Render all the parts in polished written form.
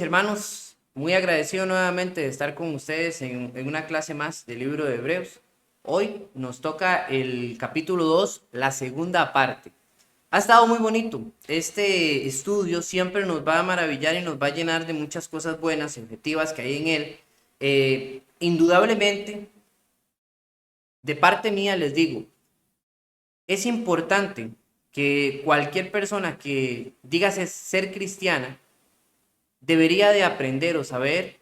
mis hermanos, muy agradecido nuevamente de estar con ustedes en una clase más del libro de Hebreos. Hoy nos toca el capítulo 2, la segunda parte. Ha estado muy bonito. Este estudio siempre nos va a maravillar y nos va a llenar de muchas cosas buenas y objetivas que hay en él. Indudablemente, de parte mía les digo, es importante que cualquier persona que diga ser cristiana debería de aprender o saber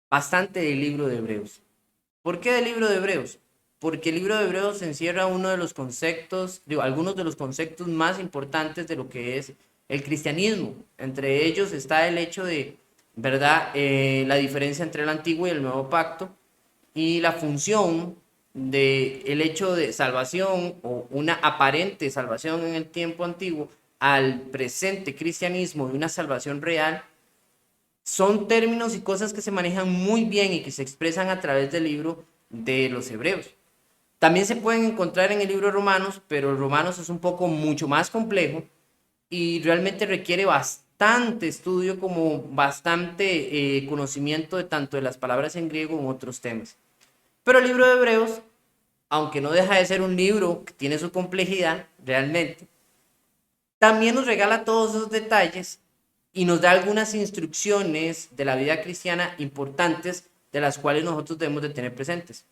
bastante del libro de Hebreos. ¿Por qué del libro de Hebreos? Porque el libro de Hebreos encierra uno de los conceptos, digo, algunos de los conceptos más importantes de lo que es el cristianismo. Entre ellos está el hecho de, ¿verdad? La diferencia entre el antiguo y el nuevo pacto y la función de el hecho de salvación o una aparente salvación en el tiempo antiguo al presente cristianismo de una salvación real. Son términos y cosas que se manejan muy bien y que se expresan a través del libro de los Hebreos. También se pueden encontrar en el libro de Romanos, pero Romanos es un poco mucho más complejo y realmente requiere bastante estudio, como bastante conocimiento de tanto de las palabras en griego como otros temas. Pero el libro de Hebreos, aunque no deja de ser un libro que tiene su complejidad realmente, también nos regala todos esos detalles y nos da algunas instrucciones de la vida cristiana importantes de las cuales nosotros debemos de tener presentes.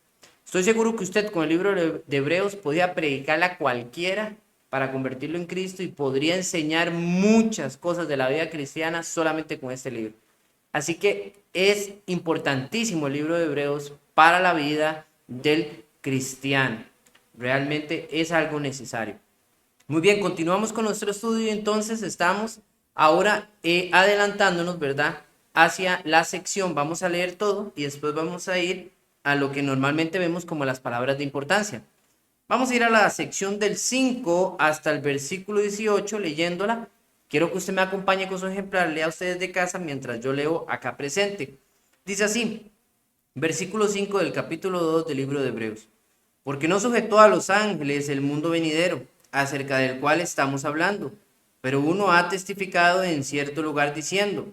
Estoy seguro que usted con el libro de Hebreos podría predicarle a cualquiera para convertirlo en Cristo y podría enseñar muchas cosas de la vida cristiana solamente con este libro. Así que es importantísimo el libro de Hebreos para la vida del cristiano. Realmente es algo necesario. Muy bien, continuamos con nuestro estudio y entonces estamos ahora adelantándonos, ¿verdad? Hacia la sección, vamos a leer todo y después vamos a ir a lo que normalmente vemos como las palabras de importancia. Vamos a ir a la sección del 5 hasta el versículo 18 leyéndola. Quiero que usted me acompañe con su ejemplar, lea ustedes de casa mientras yo leo acá presente. Dice así, versículo 5 del capítulo 2 del libro de Hebreos. Porque no sujetó a los ángeles el mundo venidero, acerca del cual estamos hablando, pero uno ha testificado en cierto lugar diciendo,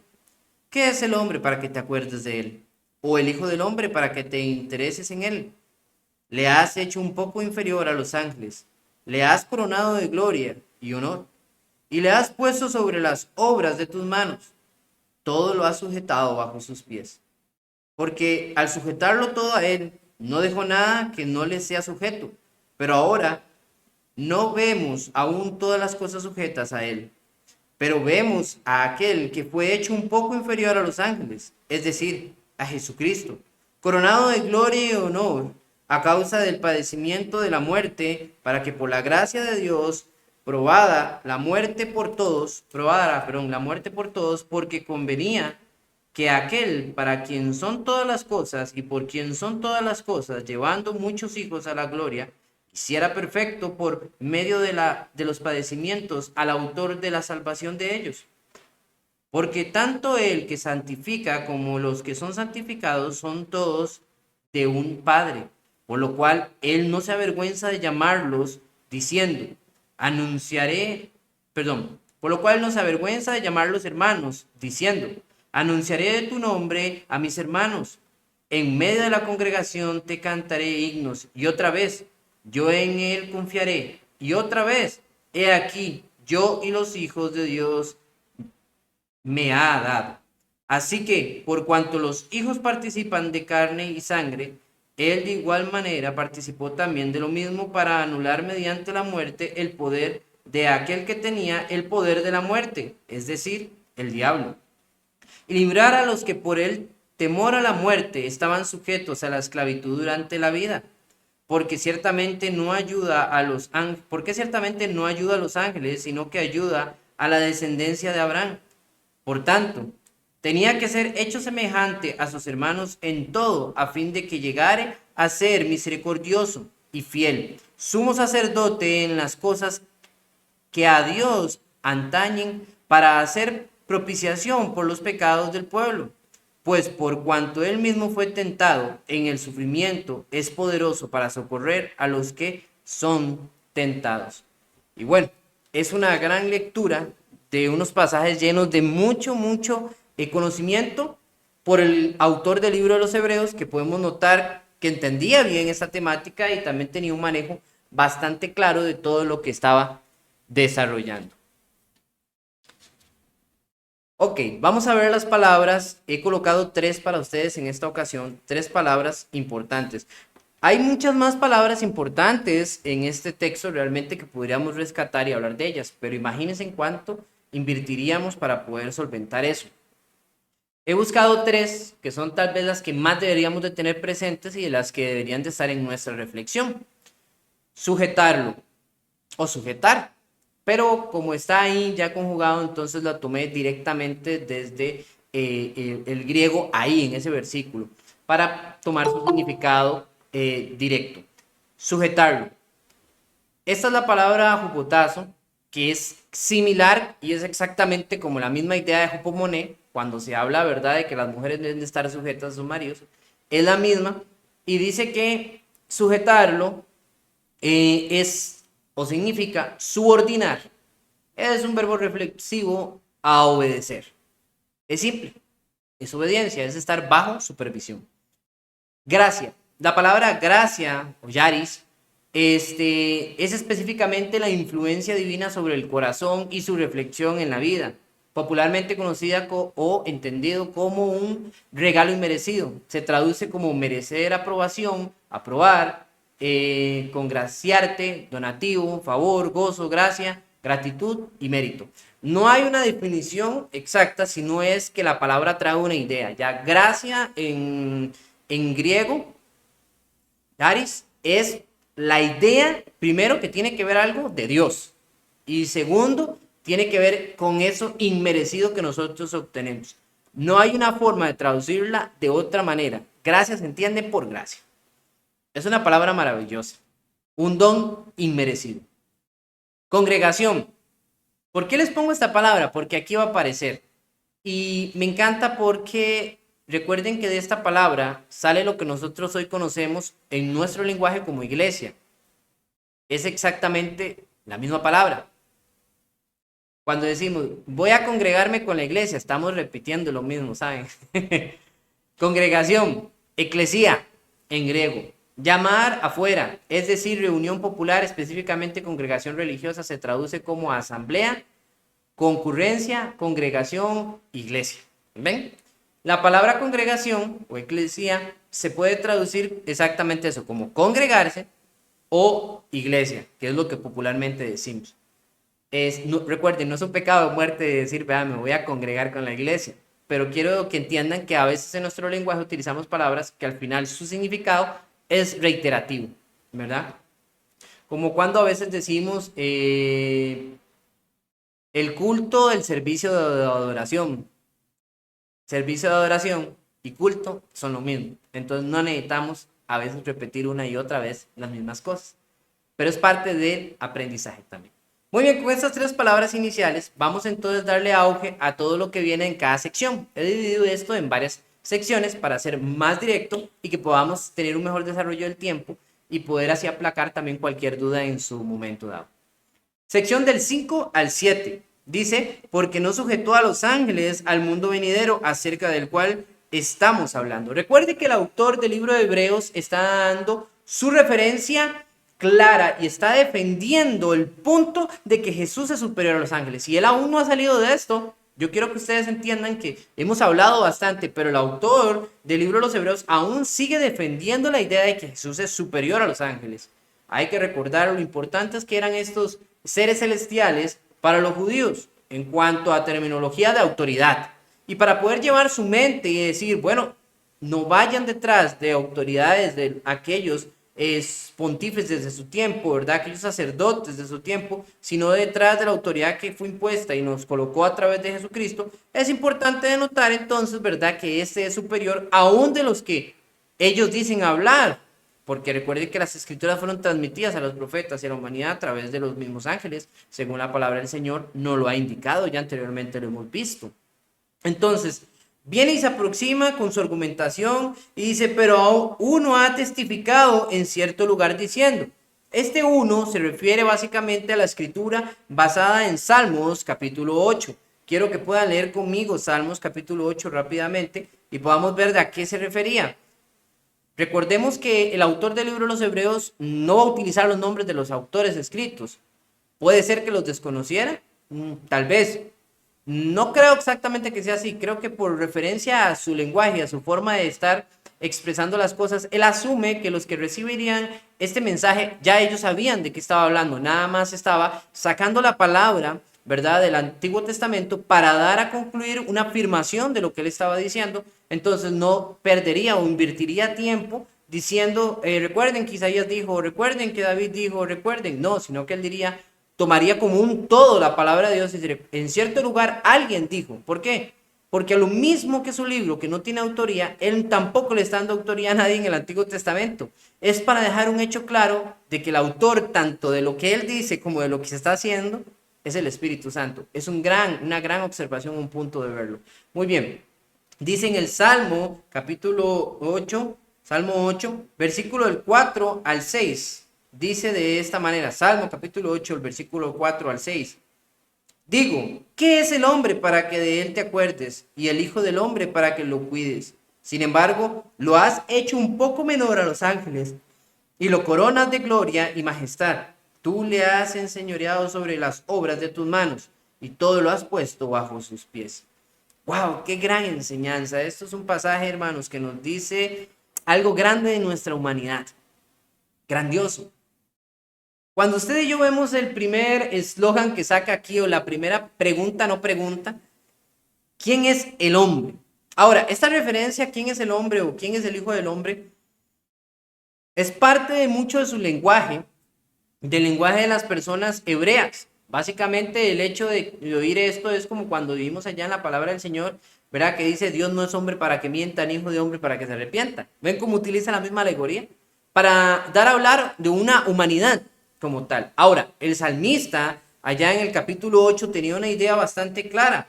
¿qué es el hombre para que te acuerdes de él? ¿O el hijo del hombre para que te intereses en él? Le has hecho un poco inferior a los ángeles, le has coronado de gloria y honor, y le has puesto sobre las obras de tus manos, todo lo has sujetado bajo sus pies. Porque al sujetarlo todo a él, no dejó nada que no le sea sujeto, pero ahora no vemos aún todas las cosas sujetas a él, pero vemos a aquel que fue hecho un poco inferior a los ángeles, es decir, a Jesucristo, coronado de gloria y honor a causa del padecimiento de la muerte, para que por la gracia de Dios probada la muerte por todos, porque convenía que aquel para quien son todas las cosas y por quien son todas las cosas, llevando muchos hijos a la gloria, hiciera perfecto por medio de los padecimientos al autor de la salvación de ellos. Porque tanto el que santifica como los que son santificados son todos de un Padre, por lo cual él no se avergüenza de llamarlos diciendo, anunciaré, por lo cual no se avergüenza de llamarlos hermanos, diciendo, anunciaré de tu nombre a mis hermanos. En medio de la congregación te cantaré himnos. Y otra vez, yo en él confiaré. Y otra vez, he aquí, yo y los hijos de Dios me ha dado. Así que, por cuanto los hijos participan de carne y sangre, él de igual manera participó también de lo mismo para anular mediante la muerte el poder de aquel que tenía el poder de la muerte, es decir, el diablo, y librar a los que por el temor a la muerte estaban sujetos a la esclavitud durante la vida, porque ciertamente no ayuda a los ángeles, porque ciertamente no ayuda a los ángeles, sino que ayuda a la descendencia de Abraham. Por tanto, tenía que ser hecho semejante a sus hermanos en todo, a fin de que llegare a ser misericordioso y fiel, sumo sacerdote en las cosas que a Dios antañen, para hacer propiciación por los pecados del pueblo. Pues por cuanto él mismo fue tentado en el sufrimiento, es poderoso para socorrer a los que son tentados. Y bueno, es una gran lectura de unos pasajes llenos de mucho conocimiento por el autor del libro de los Hebreos, que podemos notar que entendía bien esta temática y también tenía un manejo bastante claro de todo lo que estaba desarrollando. Ok, vamos a ver las palabras. He colocado 3 para ustedes en esta ocasión, 3 palabras importantes. Hay muchas más palabras importantes en este texto realmente que podríamos rescatar y hablar de ellas, pero imagínense en cuánto invertiríamos para poder solventar eso. He buscado 3 que son tal vez las que más deberíamos de tener presentes y de las que deberían de estar en nuestra reflexión. Sujetarlo o sujetar, pero como está ahí ya conjugado, entonces la tomé directamente desde el griego ahí en ese versículo para tomar su significado directo. Sujetarlo. Esta es la palabra jupotazo, que es similar y es exactamente como la misma idea de jupomoné, cuando se habla, ¿verdad?, de que las mujeres deben de estar sujetas a sus maridos. Es la misma y dice que sujetarlo es o significa subordinar. Es un verbo reflexivo a obedecer. Es simple, es obediencia, es estar bajo supervisión. Gracia. La palabra gracia o yaris es específicamente la influencia divina sobre el corazón y su reflexión en la vida, popularmente conocida o entendido como un regalo inmerecido. Se traduce como merecer aprobación, aprobar, congraciarte, donativo, favor, gozo, gracia, gratitud y mérito. No hay una definición exacta, sino es que la palabra trae una idea. Ya gracia en griego, charis, es la idea, primero, que tiene que ver algo de Dios. Y segundo, tiene que ver con eso inmerecido que nosotros obtenemos. No hay una forma de traducirla de otra manera. Gracia se entiende por gracia. Es una palabra maravillosa. Un don inmerecido. Congregación. ¿Por qué les pongo esta palabra? Porque aquí va a aparecer. Y me encanta porque recuerden que de esta palabra sale lo que nosotros hoy conocemos en nuestro lenguaje como iglesia. Es exactamente la misma palabra. Cuando decimos, voy a congregarme con la iglesia, estamos repitiendo lo mismo, ¿saben? Congregación, eclesía, en griego. Llamar afuera, es decir, reunión popular, específicamente congregación religiosa, se traduce como asamblea, concurrencia, congregación, iglesia. ¿Ven? La palabra congregación o eclesía se puede traducir exactamente eso, como congregarse o iglesia, que es lo que popularmente decimos. Recuerden, no es un pecado de muerte decir, vea, me voy a congregar con la iglesia, pero quiero que entiendan que a veces en nuestro lenguaje utilizamos palabras que al final su significado es reiterativo, ¿verdad? Como cuando a veces decimos el culto del servicio de adoración. Servicio de adoración y culto son lo mismo. Entonces no necesitamos a veces repetir una y otra vez las mismas cosas. Pero es parte del aprendizaje también. Muy bien, con estas 3 palabras iniciales vamos entonces a darle auge a todo lo que viene en cada sección. He dividido esto en varias secciones para ser más directo y que podamos tener un mejor desarrollo del tiempo y poder así aplacar también cualquier duda en su momento dado. Sección del 5 al 7. Dice, porque no sujetó a los ángeles al mundo venidero acerca del cual estamos hablando. Recuerde que el autor del libro de Hebreos está dando su referencia clara y está defendiendo el punto de que Jesús es superior a los ángeles. Y él aún no ha salido de esto. Yo quiero que ustedes entiendan que hemos hablado bastante, pero el autor del libro de los Hebreos aún sigue defendiendo la idea de que Jesús es superior a los ángeles. Hay que recordar lo importantes que eran estos seres celestiales para los judíos en cuanto a terminología de autoridad. Y para poder llevar su mente y decir, bueno, no vayan detrás de autoridades de aquellos pontífices de su tiempo, ¿verdad? Aquellos sacerdotes de su tiempo, sino detrás de la autoridad que fue impuesta y nos colocó a través de Jesucristo. Es importante denotar entonces, ¿verdad?, que este es superior aún de los que ellos dicen hablar, porque recuerden que las escrituras fueron transmitidas a los profetas y a la humanidad a través de los mismos ángeles, según la palabra del Señor nos lo ha indicado, ya anteriormente lo hemos visto. Entonces, viene y se aproxima con su argumentación y dice, pero uno ha testificado en cierto lugar diciendo. Este uno se refiere básicamente a la escritura basada en Salmos capítulo 8, quiero que puedan leer conmigo Salmos capítulo 8 rápidamente y podamos ver de a qué se refería. Recordemos que el autor del libro de los Hebreos no va a utilizar los nombres de los autores escritos. Puede ser que los desconociera, tal vez. No creo exactamente que sea así. Creo que por referencia a su lenguaje, a su forma de estar expresando las cosas, él asume que los que recibirían este mensaje ya ellos sabían de qué estaba hablando. Nada más estaba sacando la palabra, ¿verdad?, del Antiguo Testamento para dar a concluir una afirmación de lo que él estaba diciendo. Entonces no perdería o invertiría tiempo diciendo, recuerden que Isaías dijo, recuerden que David dijo, recuerden. No, sino que él diría, tomaría como un todo la palabra de Dios y diría, en cierto lugar alguien dijo. ¿Por qué? Porque a lo mismo que su libro, que no tiene autoría, él tampoco le está dando autoría a nadie en el Antiguo Testamento. Es para dejar un hecho claro de que el autor, tanto de lo que él dice como de lo que se está haciendo, es el Espíritu Santo. Es una gran observación, un punto de verlo. Muy bien. Dice en el Salmo, capítulo 8, Salmo 8, versículo del 4 al 6. Dice de esta manera, Salmo capítulo 8, el versículo 4 al 6. Digo, ¿qué es el hombre para que de él te acuerdes? Y el hijo del hombre para que lo cuides. Sin embargo, lo has hecho un poco menor a los ángeles y lo coronas de gloria y majestad. Tú le has enseñoreado sobre las obras de tus manos y todo lo has puesto bajo sus pies. ¡Wow! ¡Qué gran enseñanza! Esto es un pasaje, hermanos, que nos dice algo grande de nuestra humanidad. Grandioso. Cuando usted y yo vemos el primer eslogan que saca aquí, o la primera pregunta, no pregunta, ¿quién es el hombre? Ahora, esta referencia a quién es el hombre o quién es el hijo del hombre es parte de mucho de su lenguaje, del lenguaje de las personas hebreas. Básicamente el hecho de oír esto es como cuando vivimos allá en la palabra del Señor, ¿verdad? Que dice, Dios no es hombre para que mienta, ni hijo de hombre para que se arrepienta. ¿Ven cómo utiliza la misma alegoría? Para dar a hablar de una humanidad como tal. Ahora, el salmista allá en el capítulo 8 tenía una idea bastante clara.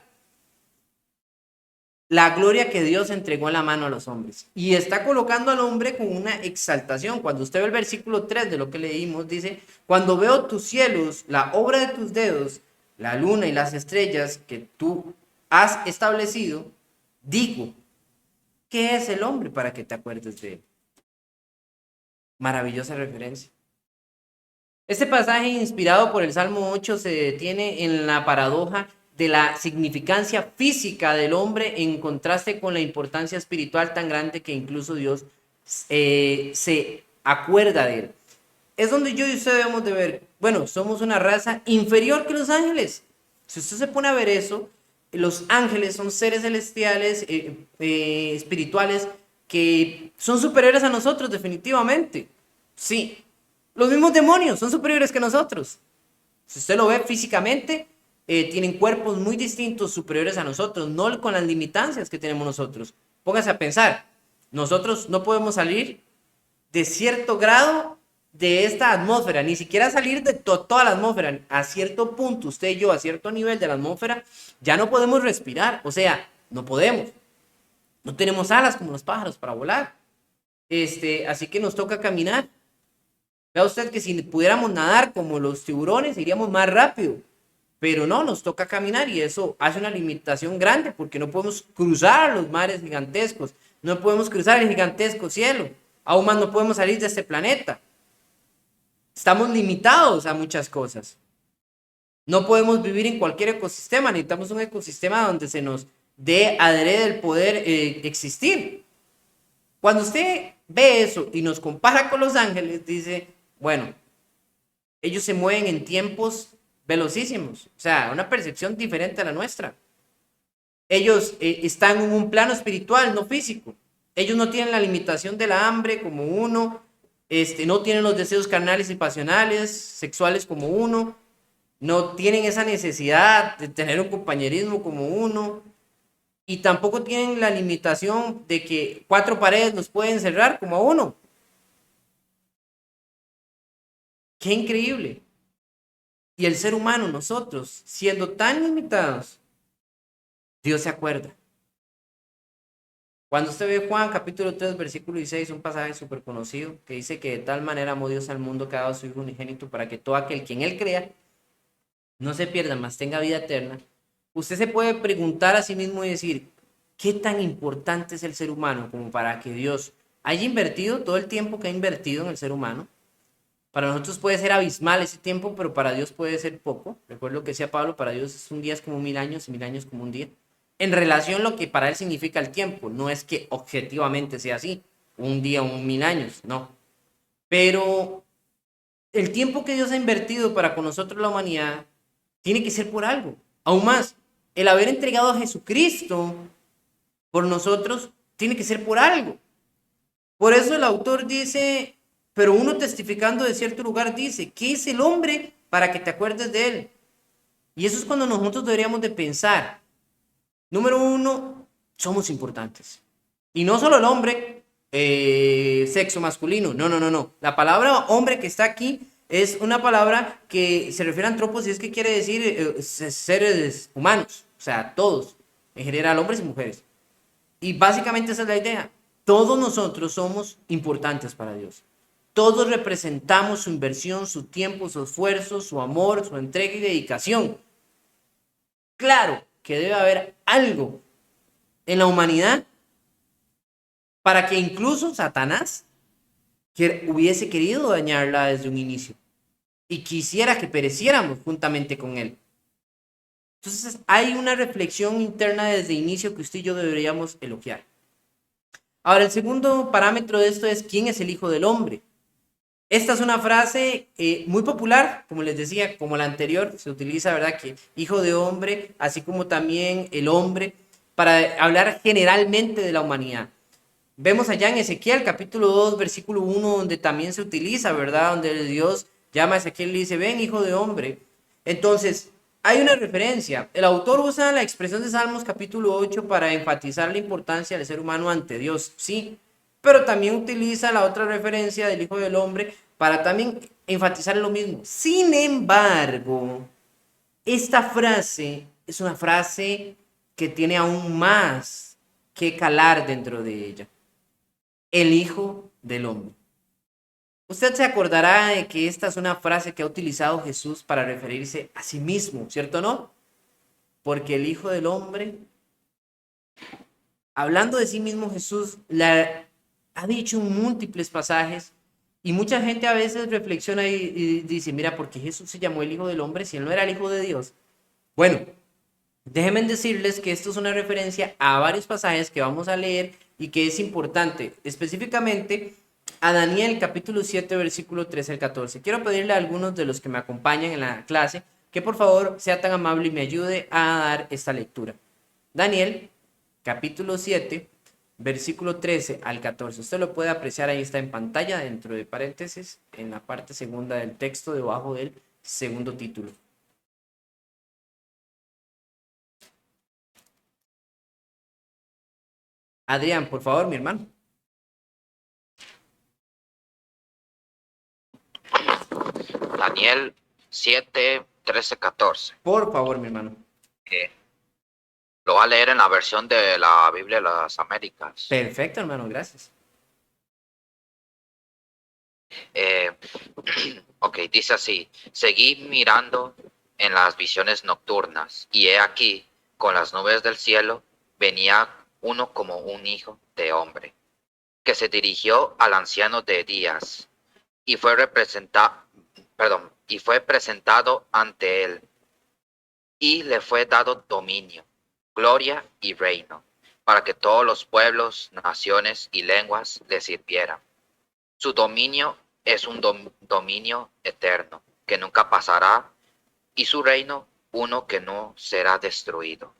La gloria que Dios entregó en la mano a los hombres. Y está colocando al hombre con una exaltación. Cuando usted ve el versículo 3 de lo que leímos, dice, cuando veo tus cielos, la obra de tus dedos, la luna y las estrellas que tú has establecido, digo, ¿qué es el hombre para que te acuerdes de él? Maravillosa referencia. Este pasaje inspirado por el Salmo 8 se detiene en la paradoja de la significancia física del hombre en contraste con la importancia espiritual tan grande que incluso Dios se acuerda de él. Es donde yo y usted debemos de ver, bueno, somos una raza inferior que los ángeles. Si usted se pone a ver eso, los ángeles son seres celestiales, espirituales, que son superiores a nosotros definitivamente. Sí, los mismos demonios son superiores que nosotros. Si usted lo ve físicamente, tienen cuerpos muy distintos, superiores a nosotros, no con las limitancias que tenemos nosotros. Póngase a pensar, nosotros no podemos salir de cierto grado de esta atmósfera, ni siquiera salir de toda la atmósfera. A cierto punto, usted y yo, a cierto nivel de la atmósfera, ya no podemos respirar. O sea, no podemos. No tenemos alas como los pájaros para volar. Así que nos toca caminar. Vea usted que si pudiéramos nadar como los tiburones, iríamos más rápido. Pero no, nos toca caminar y eso hace una limitación grande porque no podemos cruzar los mares gigantescos, no podemos cruzar el gigantesco cielo, aún más no podemos salir de este planeta. Estamos limitados a muchas cosas. No podemos vivir en cualquier ecosistema, necesitamos un ecosistema donde se nos dé adrede el poder existir. Cuando usted ve eso y nos compara con los ángeles, dice, bueno, ellos se mueven en tiempos velocísimos, o sea, una percepción diferente a la nuestra. Ellos están en un plano espiritual, no físico. Ellos no tienen la limitación de la hambre como uno, no tienen los deseos carnales y pasionales, sexuales como uno, no tienen esa necesidad de tener un compañerismo como uno, y tampoco tienen la limitación de que 4 paredes los pueden cerrar como a uno. ¡Qué increíble! Y el ser humano, nosotros, siendo tan limitados, Dios se acuerda. Cuando usted ve Juan capítulo 3, versículo 16, un pasaje súper conocido, que dice que de tal manera amó Dios al mundo que ha dado a su Hijo unigénito para que todo aquel que en él crea no se pierda, mas tenga vida eterna. usted se puede preguntar a sí mismo y decir, ¿qué tan importante es el ser humano como para que Dios haya invertido todo el tiempo que ha invertido en el ser humano? Para nosotros puede ser abismal ese tiempo, pero para Dios puede ser poco. Recuerdo lo que decía Pablo, para Dios un día es como 1000 años y 1000 años como un día. En relación a lo que para él significa el tiempo, no es que objetivamente sea así, un día o 1000 años, no. Pero el tiempo que Dios ha invertido para con nosotros la humanidad tiene que ser por algo. Aún más, el haber entregado a Jesucristo por nosotros tiene que ser por algo. Por eso el autor dice, pero uno testificando de cierto lugar dice, ¿qué es el hombre para que te acuerdes de él? Y eso es cuando nosotros deberíamos de pensar. Número uno, somos importantes. Y no solo el hombre, sexo masculino. No, no, no, no. La palabra hombre que está aquí es una palabra que se refiere a antropos y es que quiere decir seres humanos. O sea, todos. En general, hombres y mujeres. Y básicamente esa es la idea. Todos nosotros somos importantes para Dios. Todos representamos su inversión, su tiempo, su esfuerzo, su amor, su entrega y dedicación. Claro que debe haber algo en la humanidad para que incluso Satanás hubiese querido dañarla desde un inicio y quisiera que pereciéramos juntamente con él. Entonces hay una reflexión interna desde el inicio que usted y yo deberíamos elogiar. Ahora, el segundo parámetro de esto es ¿quién es el Hijo del Hombre? Esta es una frase muy popular, como les decía, como la anterior, se utiliza, ¿verdad? Que hijo de hombre, así como también el hombre, para hablar generalmente de la humanidad. Vemos allá en Ezequiel, capítulo 2, versículo 1, donde también se utiliza, ¿verdad? Donde Dios llama a Ezequiel y le dice, ven, hijo de hombre. Entonces, hay una referencia. El autor usa la expresión de Salmos, capítulo 8, para enfatizar la importancia del ser humano ante Dios, sí, pero también utiliza la otra referencia del Hijo del Hombre para también enfatizar lo mismo. Sin embargo, esta frase es una frase que tiene aún más que calar dentro de ella. El Hijo del Hombre. Usted se acordará de que esta es una frase que ha utilizado Jesús para referirse a sí mismo, ¿cierto o no? Porque el Hijo del Hombre, hablando de sí mismo, Jesús ha dicho en múltiples pasajes y mucha gente a veces reflexiona y dice, mira, ¿por qué Jesús se llamó el Hijo del Hombre si él no era el Hijo de Dios? Bueno, déjenme decirles que esto es una referencia a varios pasajes que vamos a leer y que es importante, específicamente a Daniel capítulo 7 versículo 13 al 14. Quiero pedirle a algunos de los que me acompañan en la clase que por favor sea tan amable y me ayude a dar esta lectura. Daniel capítulo 7 versículo 13 al 14. Usted lo puede apreciar, ahí está en pantalla dentro de paréntesis en la parte segunda del texto debajo del segundo título. Adrián, por favor, mi hermano. Daniel 7, 13, 14. Por favor, mi hermano. Lo va a leer en la versión de la Biblia de las Américas. Perfecto, hermano, gracias. Ok, dice así: seguí mirando en las visiones nocturnas, y he aquí, con las nubes del cielo, venía uno como un hijo de hombre, que se dirigió al anciano de días, y fue presentado ante él, y le fue dado dominio, gloria y reino, para que todos los pueblos, naciones y lenguas le sirvieran. Su dominio es un dominio eterno, que nunca pasará, y su reino uno que no será destruido.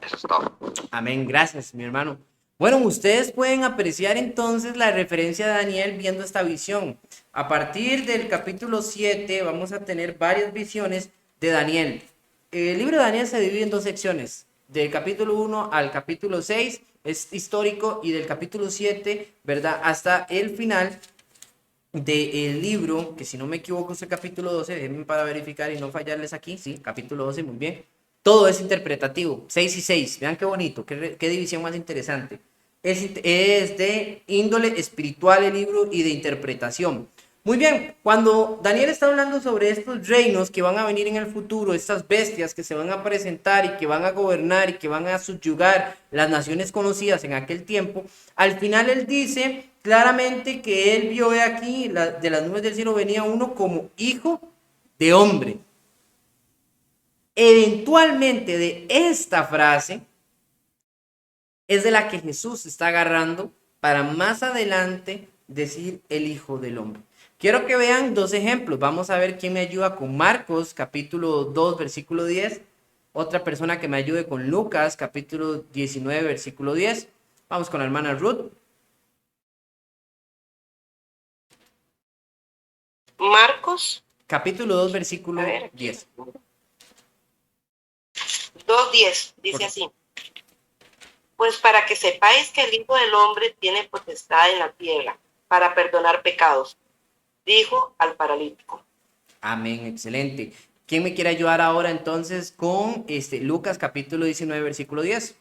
Eso es todo. Amén, gracias, mi hermano. Bueno, ustedes pueden apreciar entonces la referencia de Daniel viendo esta visión. A partir del capítulo 7 vamos a tener varias visiones de Daniel. El libro de Daniel se divide en dos secciones. Del capítulo 1 al capítulo 6 es histórico y del capítulo 7, ¿verdad? Hasta el final del libro, que si no me equivoco es el capítulo 12, déjenme para verificar y no fallarles aquí, sí, capítulo 12, muy bien. Todo es interpretativo, 6 y 6, vean qué bonito, qué división más interesante. Es de índole espiritual el libro y de interpretación. Muy bien, cuando Daniel está hablando sobre estos reinos que van a venir en el futuro, estas bestias que se van a presentar y que van a gobernar y que van a subyugar las naciones conocidas en aquel tiempo, al final él dice claramente que él vio aquí, de las nubes del cielo venía uno como hijo de hombre. Eventualmente de esta frase es de la que Jesús está agarrando para más adelante decir el Hijo del Hombre. Quiero que vean dos ejemplos. Vamos a ver quién me ayuda con Marcos, capítulo 2, versículo 10. Otra persona que me ayude con Lucas, capítulo 19, versículo 10. Vamos con la hermana Ruth. Marcos, capítulo 2, versículo 10. 2:10, dice así. Pues para que sepáis que el Hijo del Hombre tiene potestad en la tierra para perdonar pecados, dijo al paralítico. Amén, excelente. ¿Quién me quiere ayudar ahora entonces con Lucas capítulo 19, versículo 10?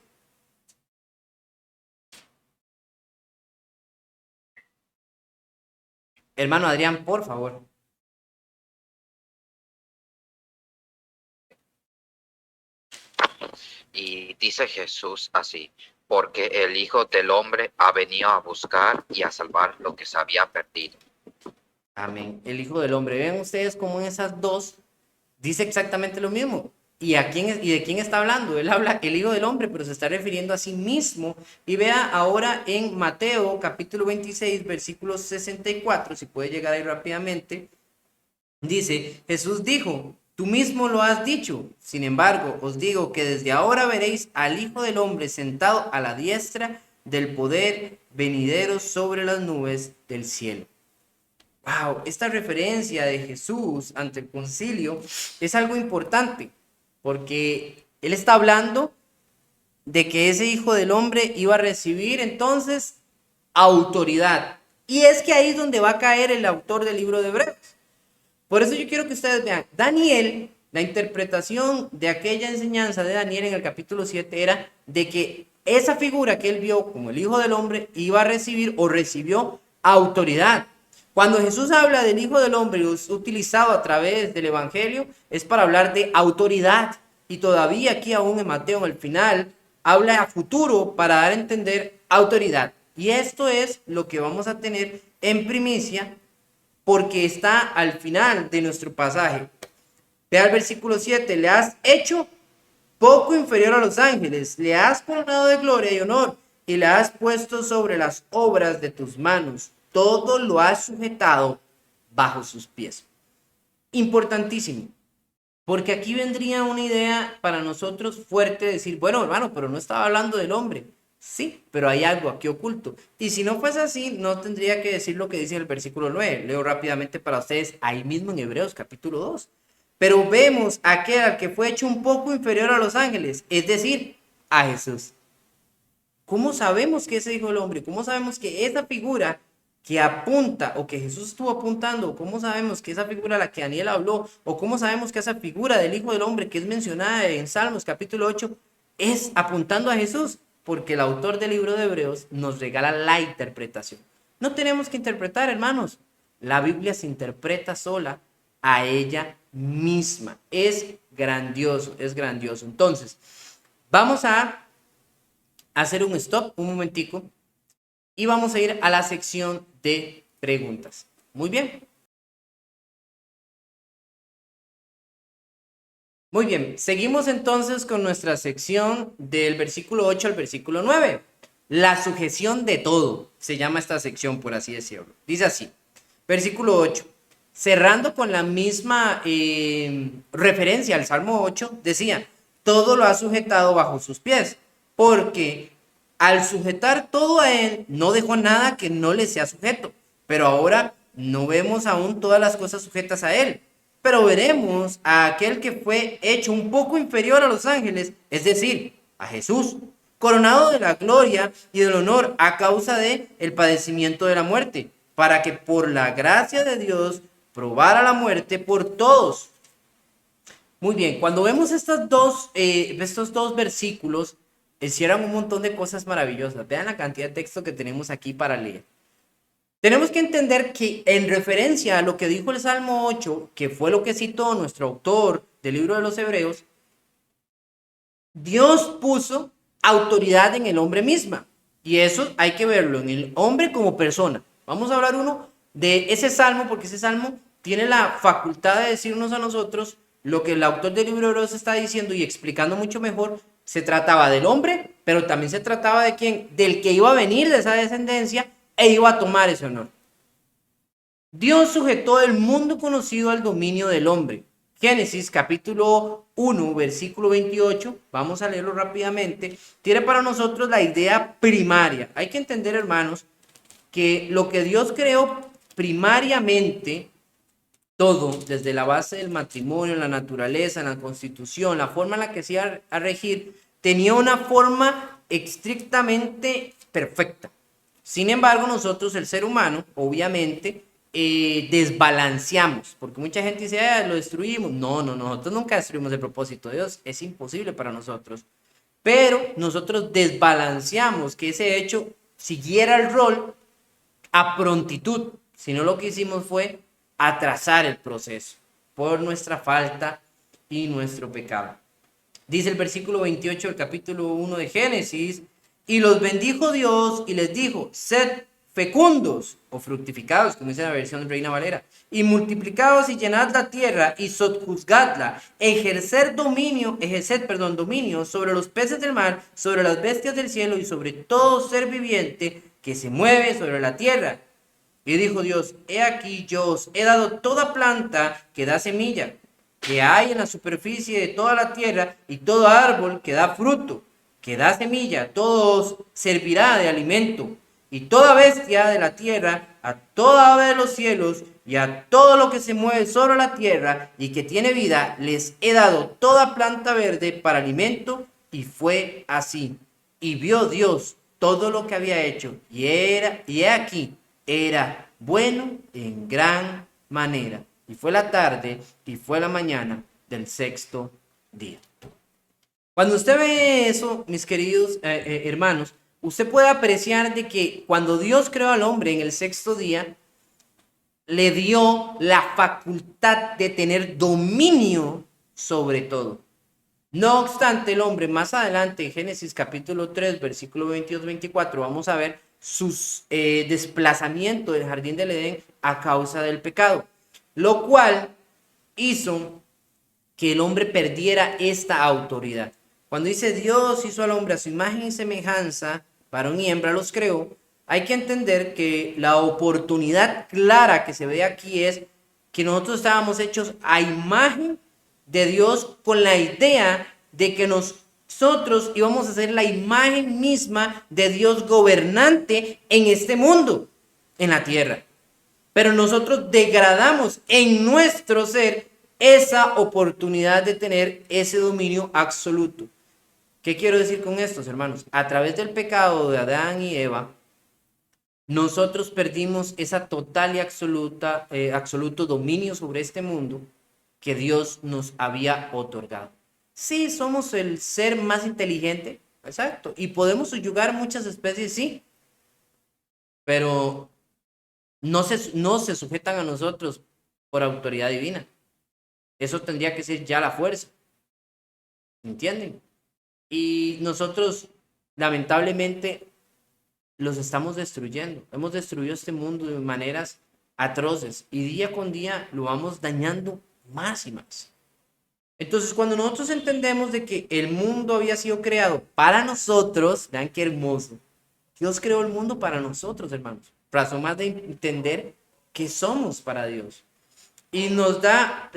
Hermano Adrián, por favor. Y dice Jesús así, porque el Hijo del Hombre ha venido a buscar y a salvar lo que se había perdido. Amén. El Hijo del Hombre. Vean ustedes cómo en esas dos dice exactamente lo mismo. ¿Y de quién está hablando? Él habla el Hijo del Hombre, pero se está refiriendo a sí mismo. Y vea ahora en Mateo capítulo 26, versículo 64, si puede llegar ahí rápidamente. Dice, Jesús dijo, tú mismo lo has dicho. Sin embargo, os digo que desde ahora veréis al Hijo del Hombre sentado a la diestra del poder venidero sobre las nubes del cielo. Wow, esta referencia de Jesús ante el concilio es algo importante, porque él está hablando de que ese Hijo del Hombre iba a recibir entonces autoridad. Y es que ahí es donde va a caer el autor del libro de Hebreos. Por eso yo quiero que ustedes vean, Daniel, la interpretación de aquella enseñanza de Daniel en el capítulo 7 era de que esa figura que él vio como el Hijo del Hombre iba a recibir o recibió autoridad. Cuando Jesús habla del Hijo del Hombre y es utilizado a través del Evangelio, es para hablar de autoridad. Y todavía aquí aún en Mateo, en el final, habla a futuro para dar a entender autoridad. Y esto es lo que vamos a tener en primicia, porque está al final de nuestro pasaje. Vea el versículo 7, le has hecho poco inferior a los ángeles, le has coronado de gloria y honor, y le has puesto sobre las obras de tus manos, todo lo has sujetado bajo sus pies. Importantísimo, porque aquí vendría una idea para nosotros fuerte de decir, bueno hermano, pero no estaba hablando del hombre. Sí, pero hay algo aquí oculto. Y si no fuese así, no tendría que decir lo que dice el versículo 9. Leo rápidamente para ustedes ahí mismo en Hebreos capítulo 2. Pero vemos a aquel al que fue hecho un poco inferior a los ángeles, es decir, a Jesús. ¿Cómo sabemos que ese Hijo del Hombre? ¿Cómo sabemos que esa figura que apunta o que Jesús estuvo apuntando? ¿Cómo sabemos que esa figura a la que Daniel habló? ¿O cómo sabemos que esa figura del Hijo del Hombre que es mencionada en Salmos capítulo 8 es apuntando a Jesús? Porque el autor del libro de Hebreos nos regala la interpretación. No tenemos que interpretar, hermanos. La Biblia se interpreta sola a ella misma. Es grandioso, es grandioso. Entonces, vamos a hacer un stop, un momentico, y vamos a ir a la sección de preguntas. Muy bien. Muy bien, seguimos entonces con nuestra sección del versículo 8 al versículo 9. La sujeción de todo, se llama esta sección, por así decirlo. Dice así, versículo 8, cerrando con la misma referencia al Salmo 8, decía, todo lo ha sujetado bajo sus pies, porque al sujetar todo a él, no dejó nada que no le sea sujeto, pero ahora no vemos aún todas las cosas sujetas a él. Pero veremos a aquel que fue hecho un poco inferior a los ángeles, es decir, a Jesús, coronado de la gloria y del honor a causa de el padecimiento de la muerte, para que por la gracia de Dios probara la muerte por todos. Muy bien, cuando vemos estos dos versículos, encierran un montón de cosas maravillosas. Vean la cantidad de texto que tenemos aquí para leer. Tenemos que entender que en referencia a lo que dijo el Salmo 8, que fue lo que citó nuestro autor del libro de los Hebreos, Dios puso autoridad en el hombre misma. Y eso hay que verlo en el hombre como persona. Vamos a hablar uno de ese salmo, porque ese salmo tiene la facultad de decirnos a nosotros lo que el autor del libro de Hebreos está diciendo y explicando mucho mejor. Se trataba del hombre, pero también se trataba de quién, del que iba a venir de esa descendencia e iba a tomar ese honor. Dios sujetó el mundo conocido al dominio del hombre. Génesis capítulo 1, versículo 28, vamos a leerlo rápidamente, tiene para nosotros la idea primaria. Hay que entender, hermanos, que lo que Dios creó primariamente, todo, desde la base del matrimonio, la naturaleza, la constitución, la forma en la que se iba a regir, tenía una forma estrictamente perfecta. Sin embargo, nosotros, el ser humano, obviamente, desbalanceamos, porque mucha gente dice, lo destruimos. No, nosotros nunca destruimos el propósito de Dios, es imposible para nosotros. Pero nosotros desbalanceamos que ese hecho siguiera el rol a prontitud, sino lo que hicimos fue atrasar el proceso por nuestra falta y nuestro pecado. Dice el versículo 28 del capítulo 1 de Génesis, y los bendijo Dios y les dijo, sed fecundos o fructificados, como dice la versión Reina Valera, y multiplicados y llenad la tierra y sojuzgadla, ejerced dominio sobre los peces del mar, sobre las bestias del cielo y sobre todo ser viviente que se mueve sobre la tierra. Y dijo Dios, he aquí yo os he dado toda planta que da semilla, que hay en la superficie de toda la tierra, y todo árbol que da fruto, que da semilla, todo os servirá de alimento. Y toda bestia de la tierra, a toda ave de los cielos, y a todo lo que se mueve sobre la tierra y que tiene vida, les he dado toda planta verde para alimento. Y fue así. Y vio Dios todo lo que había hecho, y he aquí, era bueno en gran manera. Y fue la tarde y fue la mañana del sexto día. Cuando usted ve eso, mis queridos hermanos, usted puede apreciar de que cuando Dios creó al hombre en el sexto día, le dio la facultad de tener dominio sobre todo. No obstante, el hombre más adelante en Génesis capítulo 3, versículo 22-24, vamos a ver sus desplazamiento del jardín del Edén a causa del pecado, lo cual hizo que el hombre perdiera esta autoridad. Cuando dice Dios hizo al hombre a su imagen y semejanza, varón y hembra los creó, hay que entender que la oportunidad clara que se ve aquí es que nosotros estábamos hechos a imagen de Dios con la idea de que nosotros íbamos a ser la imagen misma de Dios gobernante en este mundo, en la tierra. Pero nosotros degradamos en nuestro ser esa oportunidad de tener ese dominio absoluto. ¿Qué quiero decir con esto, hermanos? A través del pecado de Adán y Eva, nosotros perdimos esa total y absoluto dominio sobre este mundo que Dios nos había otorgado. Sí, somos el ser más inteligente, exacto, y podemos subyugar muchas especies, sí, pero no se sujetan a nosotros por autoridad divina. Eso tendría que ser ya la fuerza. ¿Entienden? Y nosotros, lamentablemente, los estamos destruyendo. Hemos destruido este mundo de maneras atroces y día con día lo vamos dañando más y más. Entonces, cuando nosotros entendemos de que el mundo había sido creado para nosotros, vean qué hermoso. Dios creó el mundo para nosotros, hermanos. Razón más de entender que somos para Dios. Y nos da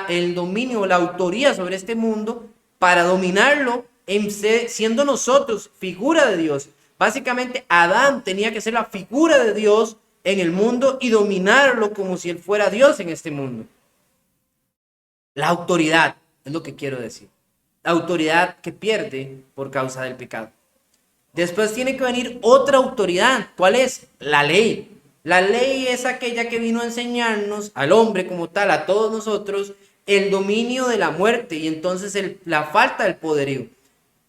el dominio, la autoría sobre este mundo para dominarlo, siendo nosotros figura de Dios. Básicamente, Adán tenía que ser la figura de Dios en el mundo y dominarlo como si él fuera Dios en este mundo. La autoridad, es lo que quiero decir. La autoridad que pierde por causa del pecado. Después tiene que venir otra autoridad. ¿Cuál es? La ley. La ley es aquella que vino a enseñarnos al hombre como tal, a todos nosotros, el dominio de la muerte y entonces la falta del poderío.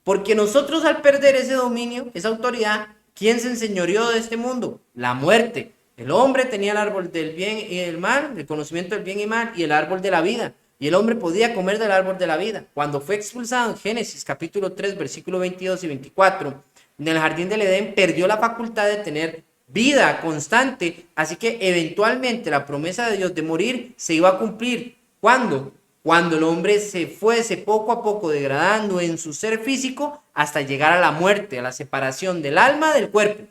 Porque nosotros al perder ese dominio, esa autoridad, ¿quién se enseñoreó de este mundo? La muerte. El hombre tenía el árbol del bien y el mal, el conocimiento del bien y mal, y el árbol de la vida. Y el hombre podía comer del árbol de la vida. Cuando fue expulsado en Génesis capítulo 3, versículos 22 y 24, en el jardín del Edén, perdió la facultad de tener vida constante. Así que eventualmente la promesa de Dios de morir se iba a cumplir. ¿Cuándo? Cuando el hombre se fuese poco a poco degradando en su ser físico hasta llegar a la muerte, a la separación del alma del cuerpo.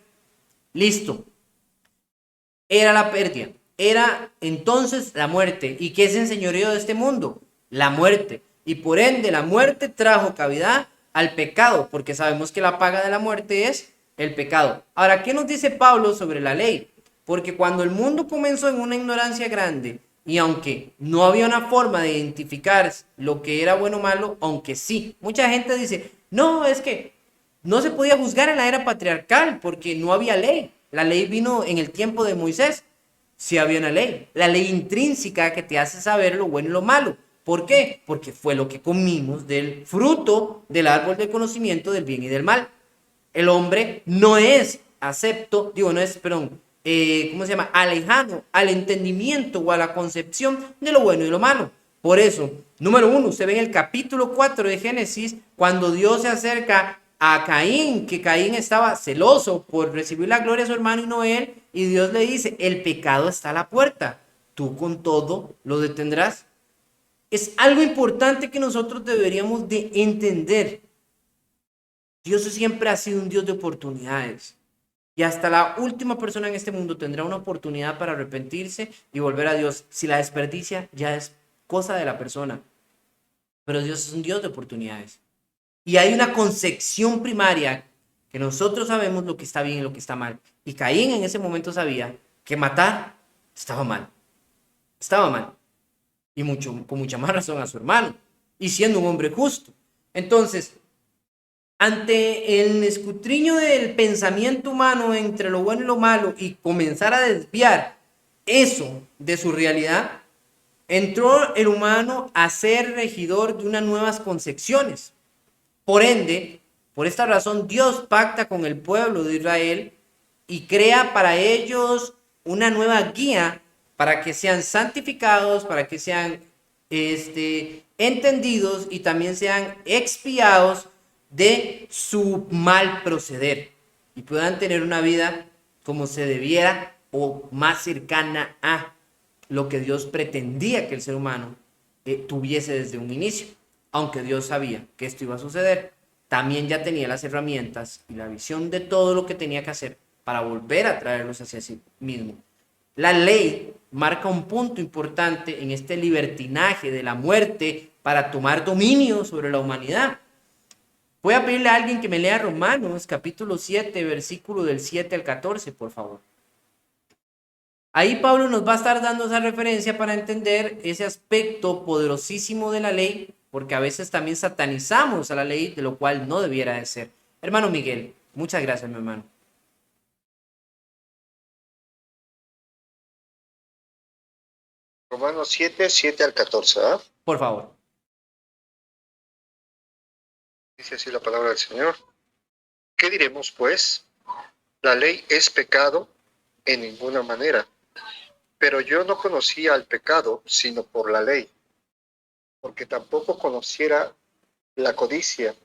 Listo. Era la pérdida, era entonces la muerte. ¿Y qué es el señorío de este mundo? La muerte. Y por ende la muerte trajo cavidad al pecado, porque sabemos que la paga de la muerte es el pecado. Ahora, ¿qué nos dice Pablo sobre la ley? Porque cuando el mundo comenzó en una ignorancia grande, y aunque no había una forma de identificar lo que era bueno o malo, aunque sí, mucha gente dice, no, es que no se podía juzgar en la era patriarcal porque no había ley. La ley vino en el tiempo de Moisés. Sí había una ley. La ley intrínseca que te hace saber lo bueno y lo malo. ¿Por qué? Porque fue lo que comimos del fruto del árbol del conocimiento del bien y del mal. El hombre no es acepto, digo, no es, perdón, ¿cómo se llama? Alejado al entendimiento o a la concepción de lo bueno y lo malo. Por eso, número uno, usted ve en el capítulo 4 de Génesis, cuando Dios se acerca a Caín, que Caín estaba celoso por recibir la gloria de su hermano y no él, y Dios le dice, el pecado está a la puerta, tú con todo lo detendrás. Es algo importante que nosotros deberíamos de entender. Dios siempre ha sido un Dios de oportunidades. Y hasta la última persona en este mundo tendrá una oportunidad para arrepentirse y volver a Dios. Si la desperdicia, ya es cosa de la persona. Pero Dios es un Dios de oportunidades. Y hay una concepción primaria que nosotros sabemos lo que está bien y lo que está mal. Y Caín en ese momento sabía que matar estaba mal. Estaba mal. Y con mucha más razón a su hermano. Y siendo un hombre justo. Entonces, ante el escudriño del pensamiento humano entre lo bueno y lo malo y comenzar a desviar eso de su realidad, entró el humano a ser regidor de unas nuevas concepciones. Por ende, por esta razón, Dios pacta con el pueblo de Israel y crea para ellos una nueva guía para que sean santificados, para que sean entendidos y también sean expiados de su mal proceder y puedan tener una vida como se debiera o más cercana a lo que Dios pretendía que el ser humano tuviese desde un inicio. Aunque Dios sabía que esto iba a suceder, también ya tenía las herramientas y la visión de todo lo que tenía que hacer para volver a traerlos hacia sí mismo. La ley marca un punto importante en este libertinaje de la muerte para tomar dominio sobre la humanidad. Voy a pedirle a alguien que me lea Romanos capítulo 7, versículo del 7 al 14, por favor. Ahí Pablo nos va a estar dando esa referencia para entender ese aspecto poderosísimo de la ley, porque a veces también satanizamos a la ley, de lo cual no debiera de ser. Hermano Miguel, muchas gracias, mi hermano. Romanos 7, 7 al 14, ¿ah? Por favor. Dice así la palabra del Señor. ¿Qué diremos, pues? La ley es pecado en ninguna manera, pero yo no conocía al pecado sino por la ley, porque tampoco conociera la codicia,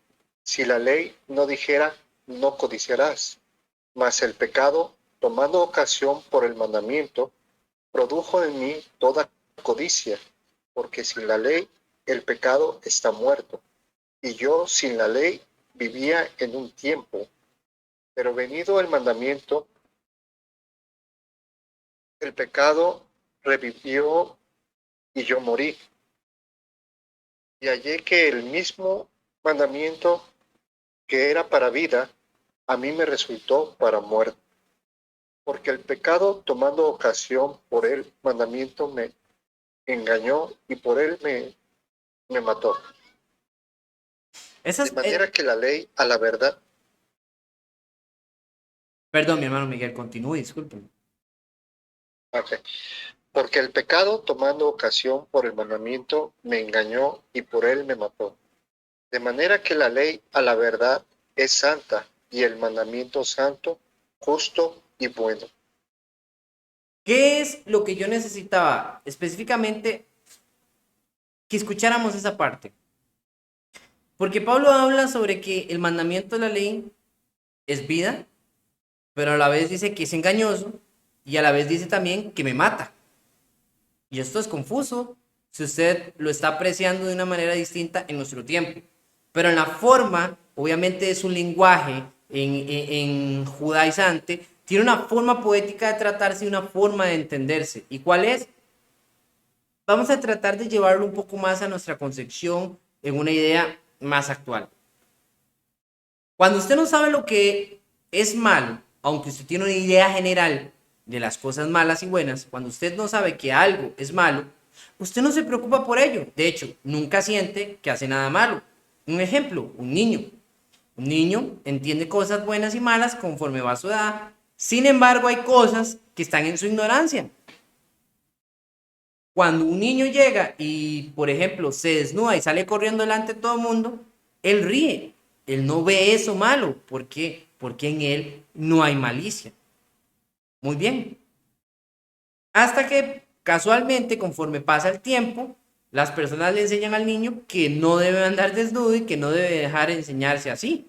si la ley no dijera, no codiciarás. Mas el pecado, tomando ocasión por el mandamiento, produjo en mí toda codicia, porque sin la ley el pecado está muerto. Y yo sin la ley vivía en un tiempo, pero venido el mandamiento, el pecado revivió y yo morí. Y hallé que el mismo mandamiento que era para vida, a mí me resultó para muerte. Porque el pecado, tomando ocasión por el mandamiento, me engañó y por él me mató. Esa De manera que la ley, a la verdad, Perdón, mi hermano Miguel, continúe, discúlpeme. okay. Porque el pecado, tomando ocasión por el mandamiento, me engañó y por él me mató. De manera que la ley, a la verdad, es santa y el mandamiento santo, justo y bueno. ¿Qué es lo que yo necesitaba específicamente que escucháramos esa parte? Porque Pablo habla sobre que el mandamiento de la ley es vida, pero a la vez dice que es engañoso y a la vez dice también que me mata. Y esto es confuso si usted lo está apreciando de una manera distinta en nuestro tiempo. Pero en la forma, obviamente es un lenguaje en judaizante, tiene una forma poética de tratarse y una forma de entenderse. ¿Y cuál es? Vamos a tratar de llevarlo un poco más a nuestra concepción en una idea más actual. Cuando usted no sabe lo que es malo, aunque usted tiene una idea general de las cosas malas y buenas, cuando usted no sabe que algo es malo, usted no se preocupa por ello. De hecho, nunca siente que hace nada malo. Un ejemplo, un niño. Un niño entiende cosas buenas y malas conforme va a su edad. Sin embargo, hay cosas que están en su ignorancia. Cuando un niño llega y, por ejemplo, se desnuda y sale corriendo delante de todo el mundo, él ríe. Él no ve eso malo. ¿Por qué? Porque en él no hay malicia. Muy bien. Hasta que casualmente, conforme pasa el tiempo, las personas le enseñan al niño que no debe andar desnudo y que no debe dejar enseñarse así.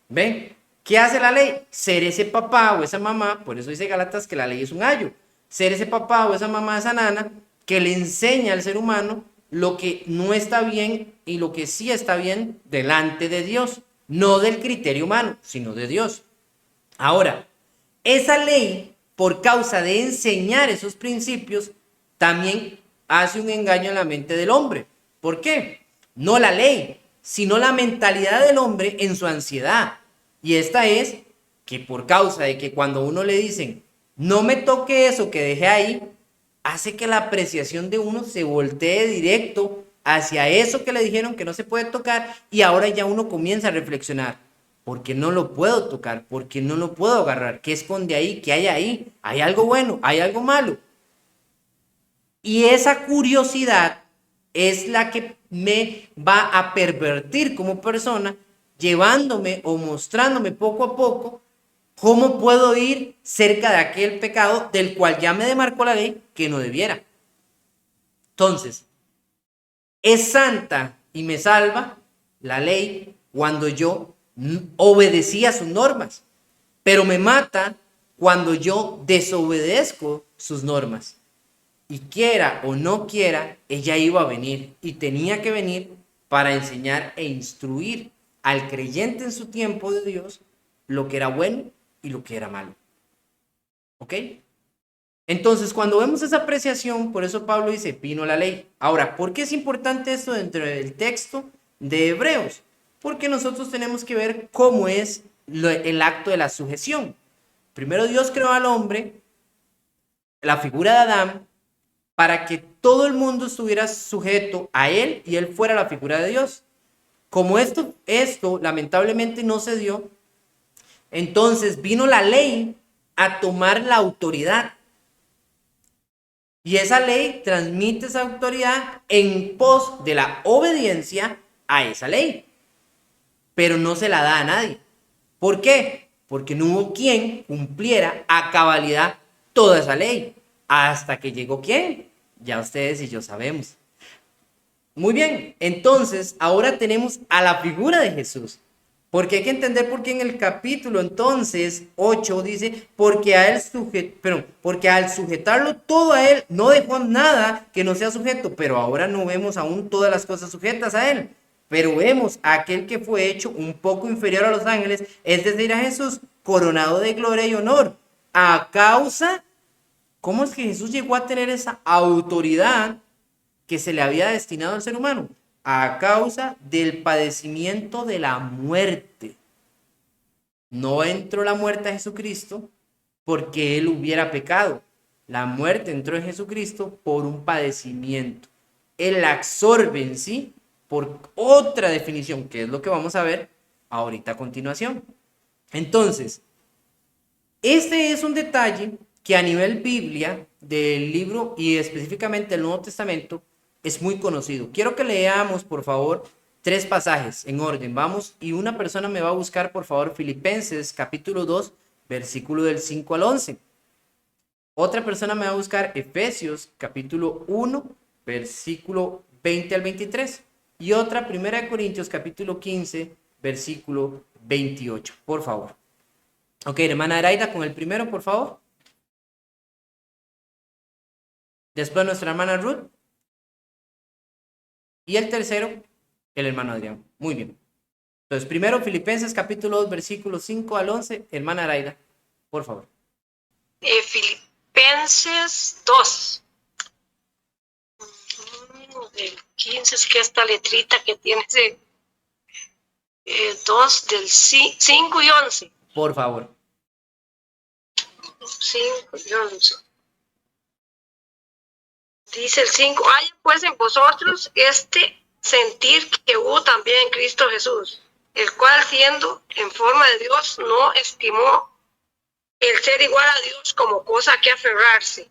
¿Ven? ¿Qué hace la ley? Ser ese papá o esa mamá, por eso dice Gálatas que la ley es un ayo. Ser ese papá o esa mamá, esa nana, que le enseña al ser humano lo que no está bien y lo que sí está bien delante de Dios. No del criterio humano, sino de Dios. Ahora, esa ley, por causa de enseñar esos principios, también hace un engaño en la mente del hombre. ¿Por qué? No la ley, sino la mentalidad del hombre en su ansiedad. Y esta es que por causa de que cuando uno le dicen, no me toque eso que dejé ahí, hace que la apreciación de uno se voltee directo hacia eso que le dijeron que no se puede tocar y ahora ya uno comienza a reflexionar. ¿Por qué no lo puedo tocar? ¿Por qué no lo puedo agarrar? ¿Qué esconde ahí? ¿Qué hay ahí? ¿Hay algo bueno? ¿Hay algo malo? Y esa curiosidad es la que me va a pervertir como persona, llevándome o mostrándome poco a poco cómo puedo ir cerca de aquel pecado del cual ya me demarcó la ley que no debiera. Entonces, es santa y me salva la ley cuando yo obedecía sus normas, pero me mata cuando yo desobedezco sus normas. Y quiera o no quiera, ella iba a venir y tenía que venir para enseñar e instruir al creyente en su tiempo de Dios lo que era bueno y lo que era malo. ¿Ok? Entonces, cuando vemos esa apreciación, por eso Pablo dice, vino la ley. Ahora, ¿por qué es importante esto dentro del texto de Hebreos? Porque nosotros tenemos que ver cómo es el acto de la sujeción. Primero Dios creó al hombre, la figura de Adán, para que todo el mundo estuviera sujeto a él y él fuera la figura de Dios. Como esto lamentablemente no se dio, entonces vino la ley a tomar la autoridad. Y esa ley transmite esa autoridad en pos de la obediencia a esa ley. Pero no se la da a nadie. ¿Por qué? Porque no hubo quien cumpliera a cabalidad toda esa ley. Hasta que llegó ¿quién? Ya ustedes y yo sabemos. Muy bien, entonces ahora tenemos a la figura de Jesús. Porque hay que entender por qué en el capítulo entonces 8 dice, porque al sujetarlo todo a él, no dejó nada que no sea sujeto, pero ahora no vemos aún todas las cosas sujetas a él. Pero vemos a aquel que fue hecho un poco inferior a los ángeles, es decir, a Jesús, coronado de gloria y honor, a causa. ¿Cómo es que Jesús llegó a tener esa autoridad que se le había destinado al ser humano? A causa del padecimiento de la muerte. No entró la muerte a Jesucristo porque él hubiera pecado. La muerte entró en Jesucristo por un padecimiento. Él la absorbe en sí por otra definición, que es lo que vamos a ver ahorita a continuación. Entonces, este es un detalle que a nivel Biblia del libro y específicamente el Nuevo Testamento es muy conocido. Quiero que leamos, por favor, 3 pasajes en orden. Vamos, y una persona me va a buscar, por favor, Filipenses capítulo 2, versículo del 5 al 11. Otra persona me va a buscar Efesios capítulo 1, versículo 20 al 23. Y otra, 1 Corintios capítulo 15, versículo 28. Por favor. Ok, hermana Araida, con el primero, por favor. Después nuestra hermana Ruth. Y el tercero, el hermano Adrián. Muy bien. Entonces, primero Filipenses capítulo 2, versículos 5 al 11. Hermana Araida, por favor. Filipenses 2. Del 15, es que esta letrita que tiene ese 2 del 5 y 11. Por favor. 5 y 11. Dice el 5, hay pues en vosotros este sentir que hubo también en Cristo Jesús, el cual siendo en forma de Dios no estimó el ser igual a Dios como cosa a que aferrarse,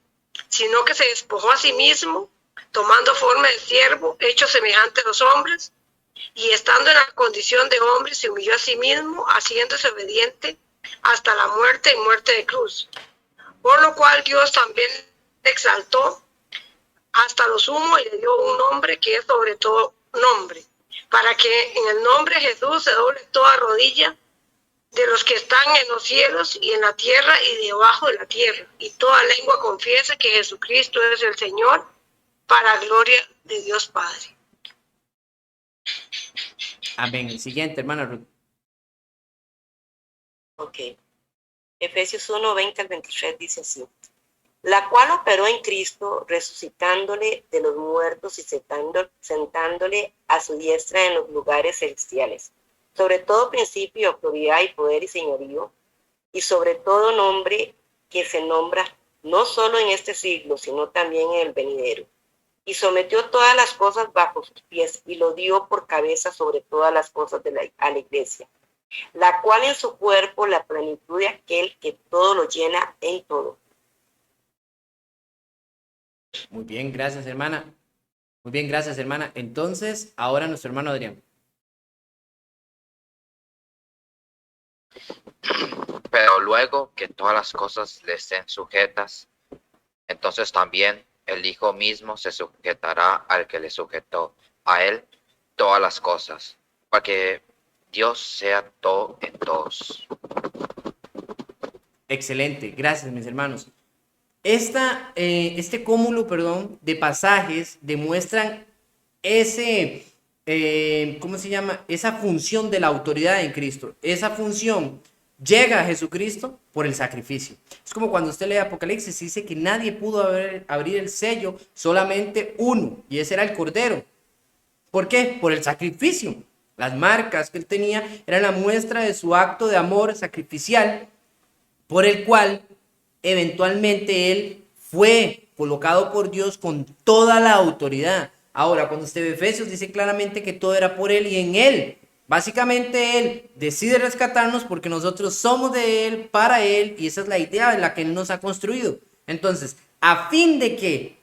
sino que se despojó a sí mismo, tomando forma de siervo, hecho semejante a los hombres, y estando en la condición de hombre, se humilló a sí mismo, haciéndose obediente hasta la muerte y muerte de cruz. Por lo cual Dios también le exaltó hasta lo sumo y le dio un nombre que es sobre todo nombre, para que en el nombre de Jesús se doble toda rodilla de los que están en los cielos y en la tierra y debajo de la tierra, y toda lengua confiese que Jesucristo es el Señor, para gloria de Dios Padre. Amén. El siguiente, hermana Ruth. Ok. Efesios 1, 20 al 23 dice así. La cual operó en Cristo, resucitándole de los muertos y sentándole a su diestra en los lugares celestiales, sobre todo principio y autoridad y poder y señorío, y sobre todo nombre que se nombra no solo en este siglo, sino también en el venidero. Y sometió todas las cosas bajo sus pies, y lo dio por cabeza sobre todas las cosas a la iglesia, la cual en su cuerpo la plenitud de aquel que todo lo llena en todo. Muy bien, gracias, hermana. Muy bien, gracias, hermana. Entonces, ahora nuestro hermano Adrián. Pero luego que todas las cosas le estén sujetas, entonces también el Hijo mismo se sujetará al que le sujetó, a él todas las cosas, para que Dios sea todo en todos. Excelente, gracias, mis hermanos. Este cúmulo, de pasajes demuestran ¿cómo se llama? Esa función de la autoridad en Cristo. Esa función llega a Jesucristo por el sacrificio. Es como cuando usted lee Apocalipsis y dice que nadie pudo abrir el sello, solamente uno, y ese era el Cordero. ¿Por qué? Por el sacrificio. Las marcas que él tenía eran la muestra de su acto de amor sacrificial, por el cual eventualmente él fue colocado por Dios con toda la autoridad. Ahora, cuando usted ve Efesios, dice claramente que todo era por él y en él. Básicamente él decide rescatarnos porque nosotros somos de él, para él, y esa es la idea de la que él nos ha construido. Entonces, a fin de que,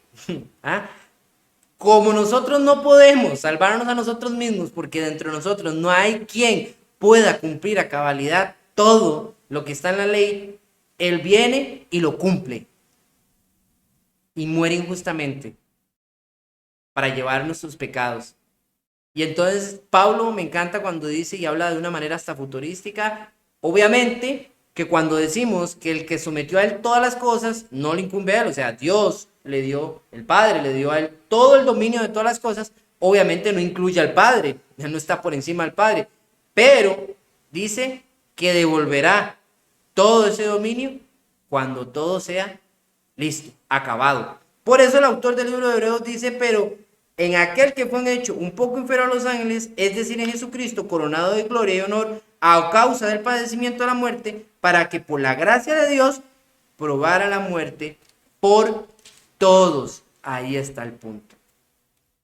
como nosotros no podemos salvarnos a nosotros mismos, porque dentro de nosotros no hay quien pueda cumplir a cabalidad todo lo que está en la ley, él viene y lo cumple y muere injustamente para llevar nuestros pecados. Y entonces Pablo me encanta cuando dice y habla de una manera hasta futurística, obviamente que cuando decimos que el que sometió a él todas las cosas no le incumbe a él, o sea, Dios le dio, el Padre le dio a él todo el dominio de todas las cosas, obviamente no incluye al Padre, ya no está por encima del Padre, pero dice que devolverá todo ese dominio cuando todo sea listo, acabado. Por eso el autor del libro de Hebreos dice, pero en aquel que fue hecho un poco inferior a los ángeles, es decir, en Jesucristo, coronado de gloria y honor a causa del padecimiento de la muerte, para que por la gracia de Dios probara la muerte por todos. Ahí está el punto.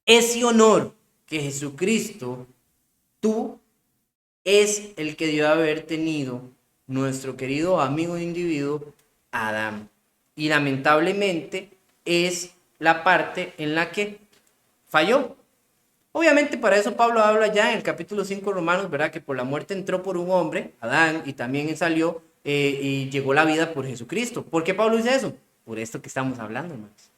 Ese honor que Jesucristo tuvo es el que dio haber tenido nuestro querido amigo e individuo Adán. Y lamentablemente es la parte en la que falló. Obviamente para eso Pablo habla ya en el capítulo 5 de Romanos, ¿verdad? Que por la muerte entró por un hombre, Adán, y también salió y llegó la vida por Jesucristo. ¿Por qué Pablo dice eso? por esto que estamos hablando, hermanos.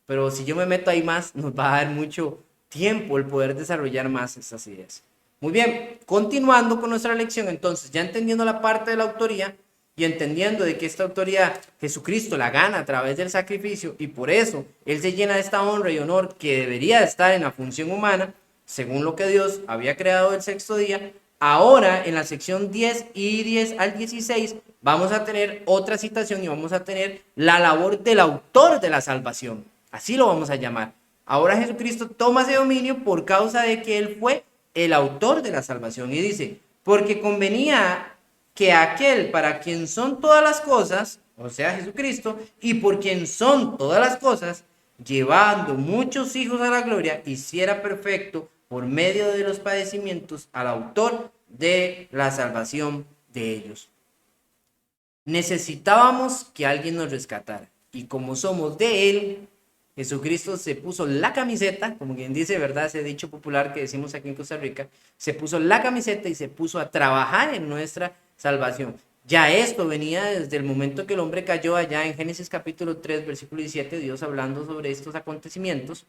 Pero si yo me meto ahí más, nos va a dar mucho tiempo el poder desarrollar más estas ideas. Muy bien, continuando con nuestra lección, entonces, ya entendiendo la parte de la autoría y entendiendo de que esta autoría Jesucristo la gana a través del sacrificio y por eso Él se llena de esta honra y honor que debería estar en la función humana, según lo que Dios había creado el sexto día. Ahora, en la sección 10 y 10 al 16, vamos a tener otra citación y vamos a tener la labor del autor de la salvación. Así lo vamos a llamar. Ahora Jesucristo toma ese dominio por causa de que Él fue el autor de la salvación. Y dice, porque convenía que aquel para quien son todas las cosas, o sea Jesucristo, y por quien son todas las cosas, llevando muchos hijos a la gloria, hiciera perfecto por medio de los padecimientos al autor de la salvación de ellos. Necesitábamos que alguien nos rescatara, y como somos de Él, Jesucristo se puso la camiseta, como quien dice, ¿verdad? Ese dicho popular que decimos aquí en Costa Rica, se puso la camiseta y se puso a trabajar en nuestra salvación. Ya esto venía desde el momento que el hombre cayó allá en Génesis capítulo 3, versículo 17, Dios hablando sobre estos acontecimientos.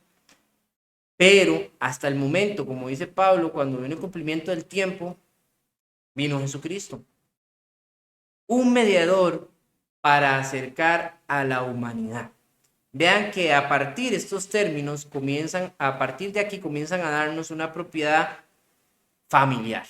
Pero hasta el momento, como dice Pablo, cuando vino el cumplimiento del tiempo, vino Jesucristo. Un mediador para acercar a la humanidad. Vean que a partir de estos términos a partir de aquí comienzan a darnos una propiedad familiar.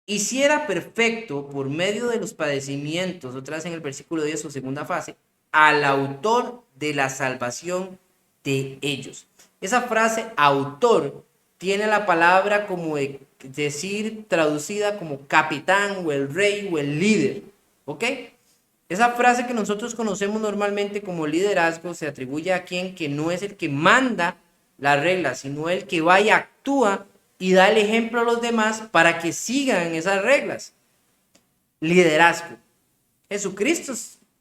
Hiciera perfecto por medio de los padecimientos, otra vez en el versículo 10, su segunda fase, al autor de la salvación de ellos. Esa frase autor tiene la palabra como decir traducida como capitán o el rey o el líder, ¿ok? Esa frase que nosotros conocemos normalmente como liderazgo se atribuye a quien que no es el que manda las reglas, sino el que va y actúa y da el ejemplo a los demás para que sigan esas reglas. Liderazgo. Jesucristo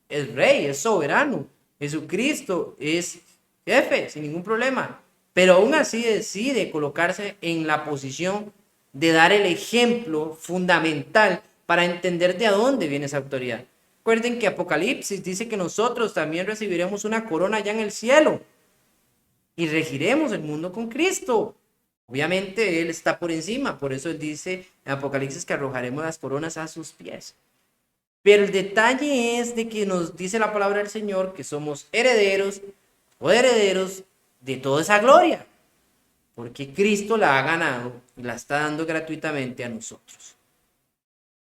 es rey, es soberano. Jesucristo es jefe, sin ningún problema. Pero aún así decide colocarse en la posición de dar el ejemplo fundamental para entender de dónde viene esa autoridad. Recuerden que Apocalipsis dice que nosotros también recibiremos una corona allá en el cielo y regiremos el mundo con Cristo. Obviamente Él está por encima, por eso Él dice en Apocalipsis que arrojaremos las coronas a sus pies. Pero el detalle es de que nos dice la palabra del Señor que somos herederos o herederos de toda esa gloria, porque Cristo la ha ganado y la está dando gratuitamente a nosotros.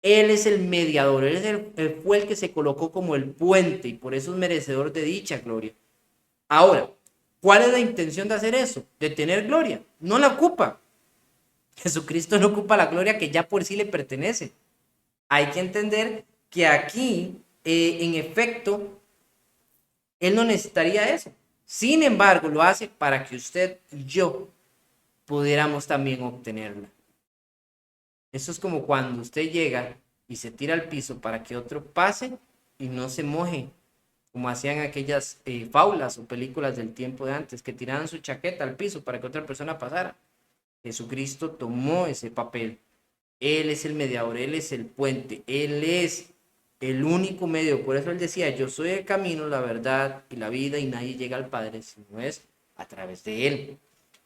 Él es el mediador, él fue el que se colocó como el puente y por eso es merecedor de dicha gloria. Ahora, ¿cuál es la intención de hacer eso? De tener gloria. No la ocupa. Jesucristo no ocupa la gloria que ya por sí le pertenece. Hay que entender que aquí, en efecto, Él no necesitaría eso. Sin embargo, lo hace para que usted y yo pudiéramos también obtenerla. Eso es como cuando usted llega y se tira al piso para que otro pase y no se moje, como hacían aquellas fábulas o películas del tiempo de antes, que tiraban su chaqueta al piso para que otra persona pasara. Jesucristo tomó ese papel. Él es el mediador, Él es el puente, Él es el único medio. Por eso Él decía, yo soy el camino, la verdad y la vida y nadie llega al Padre si no es a través de Él.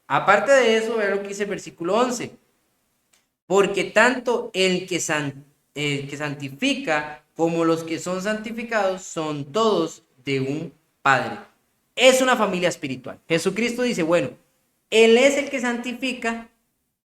Aparte de eso, vean lo que dice el versículo 11. Porque tanto el que santifica como los que son santificados son todos de un Padre. Es una familia espiritual. Jesucristo dice, bueno, Él es el que santifica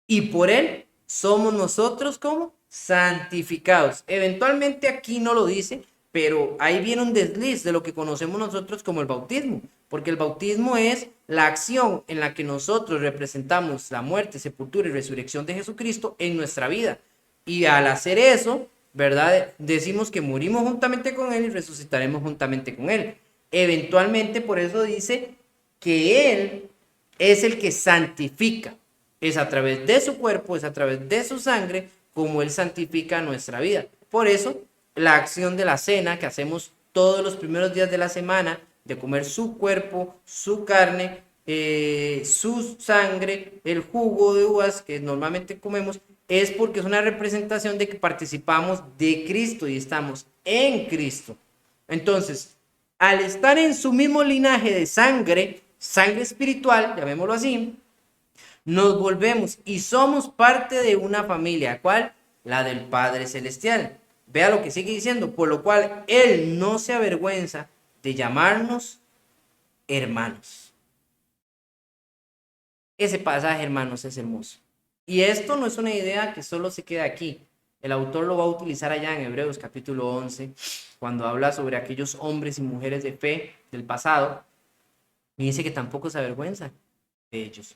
y por Él somos nosotros como santificados. Eventualmente aquí no lo dice, pero ahí viene un desliz de lo que conocemos nosotros como el bautismo, porque el bautismo es la acción en la que nosotros representamos la muerte, sepultura y resurrección de Jesucristo en nuestra vida. Y al hacer eso, ¿verdad? Decimos que morimos juntamente con Él y resucitaremos juntamente con Él. Eventualmente, por eso dice que Él es el que santifica. Es a través de su cuerpo, es a través de su sangre, como Él santifica nuestra vida. Por eso, la acción de la cena que hacemos todos los primeros días de la semana, de comer su cuerpo, su carne, su sangre, el jugo de uvas que normalmente comemos, es porque es una representación de que participamos de Cristo y estamos en Cristo. Entonces, al estar en su mismo linaje de sangre, sangre espiritual, llamémoslo así, nos volvemos y somos parte de una familia. ¿Cuál? La del Padre Celestial. Vea lo que sigue diciendo, por lo cual Él no se avergüenza de llamarnos hermanos. Ese pasaje, hermanos, es hermoso. Y esto no es una idea que solo se queda aquí. El autor lo va a utilizar allá en Hebreos capítulo 11, cuando habla sobre aquellos hombres y mujeres de fe del pasado, y dice que tampoco se avergüenza de ellos.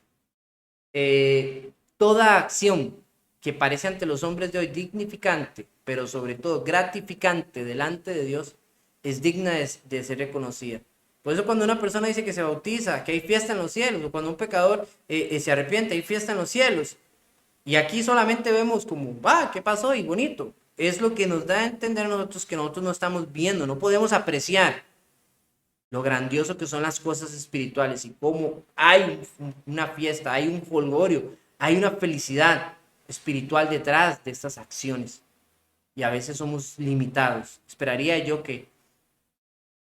Toda acción que parece ante los hombres de hoy dignificante, pero sobre todo gratificante delante de Dios, es digna de ser reconocida. Por eso cuando una persona dice que se bautiza, que hay fiesta en los cielos, o cuando un pecador se arrepiente, hay fiesta en los cielos. Y aquí solamente vemos como, ¿qué pasó? Y bonito. Es lo que nos da a entender a nosotros que nosotros no estamos viendo, no podemos apreciar lo grandioso que son las cosas espirituales y cómo hay una fiesta, hay un jolgorio, hay una felicidad espiritual detrás de estas acciones. Y a veces somos limitados. Esperaría yo que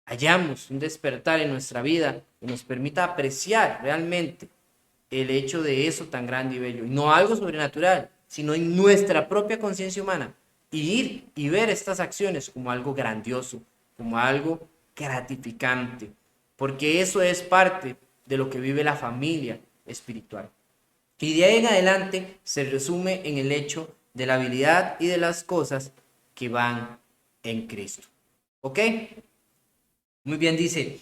hayamos un despertar en nuestra vida que nos permita apreciar realmente el hecho de eso tan grande y bello. Y no algo sobrenatural, sino en nuestra propia conciencia humana. Y ir y ver estas acciones como algo grandioso, como algo gratificante. Porque eso es parte de lo que vive la familia espiritual. Y de ahí en adelante se resume en el hecho de la habilidad y de las cosas que van en Cristo. ¿Ok? Muy bien, dice,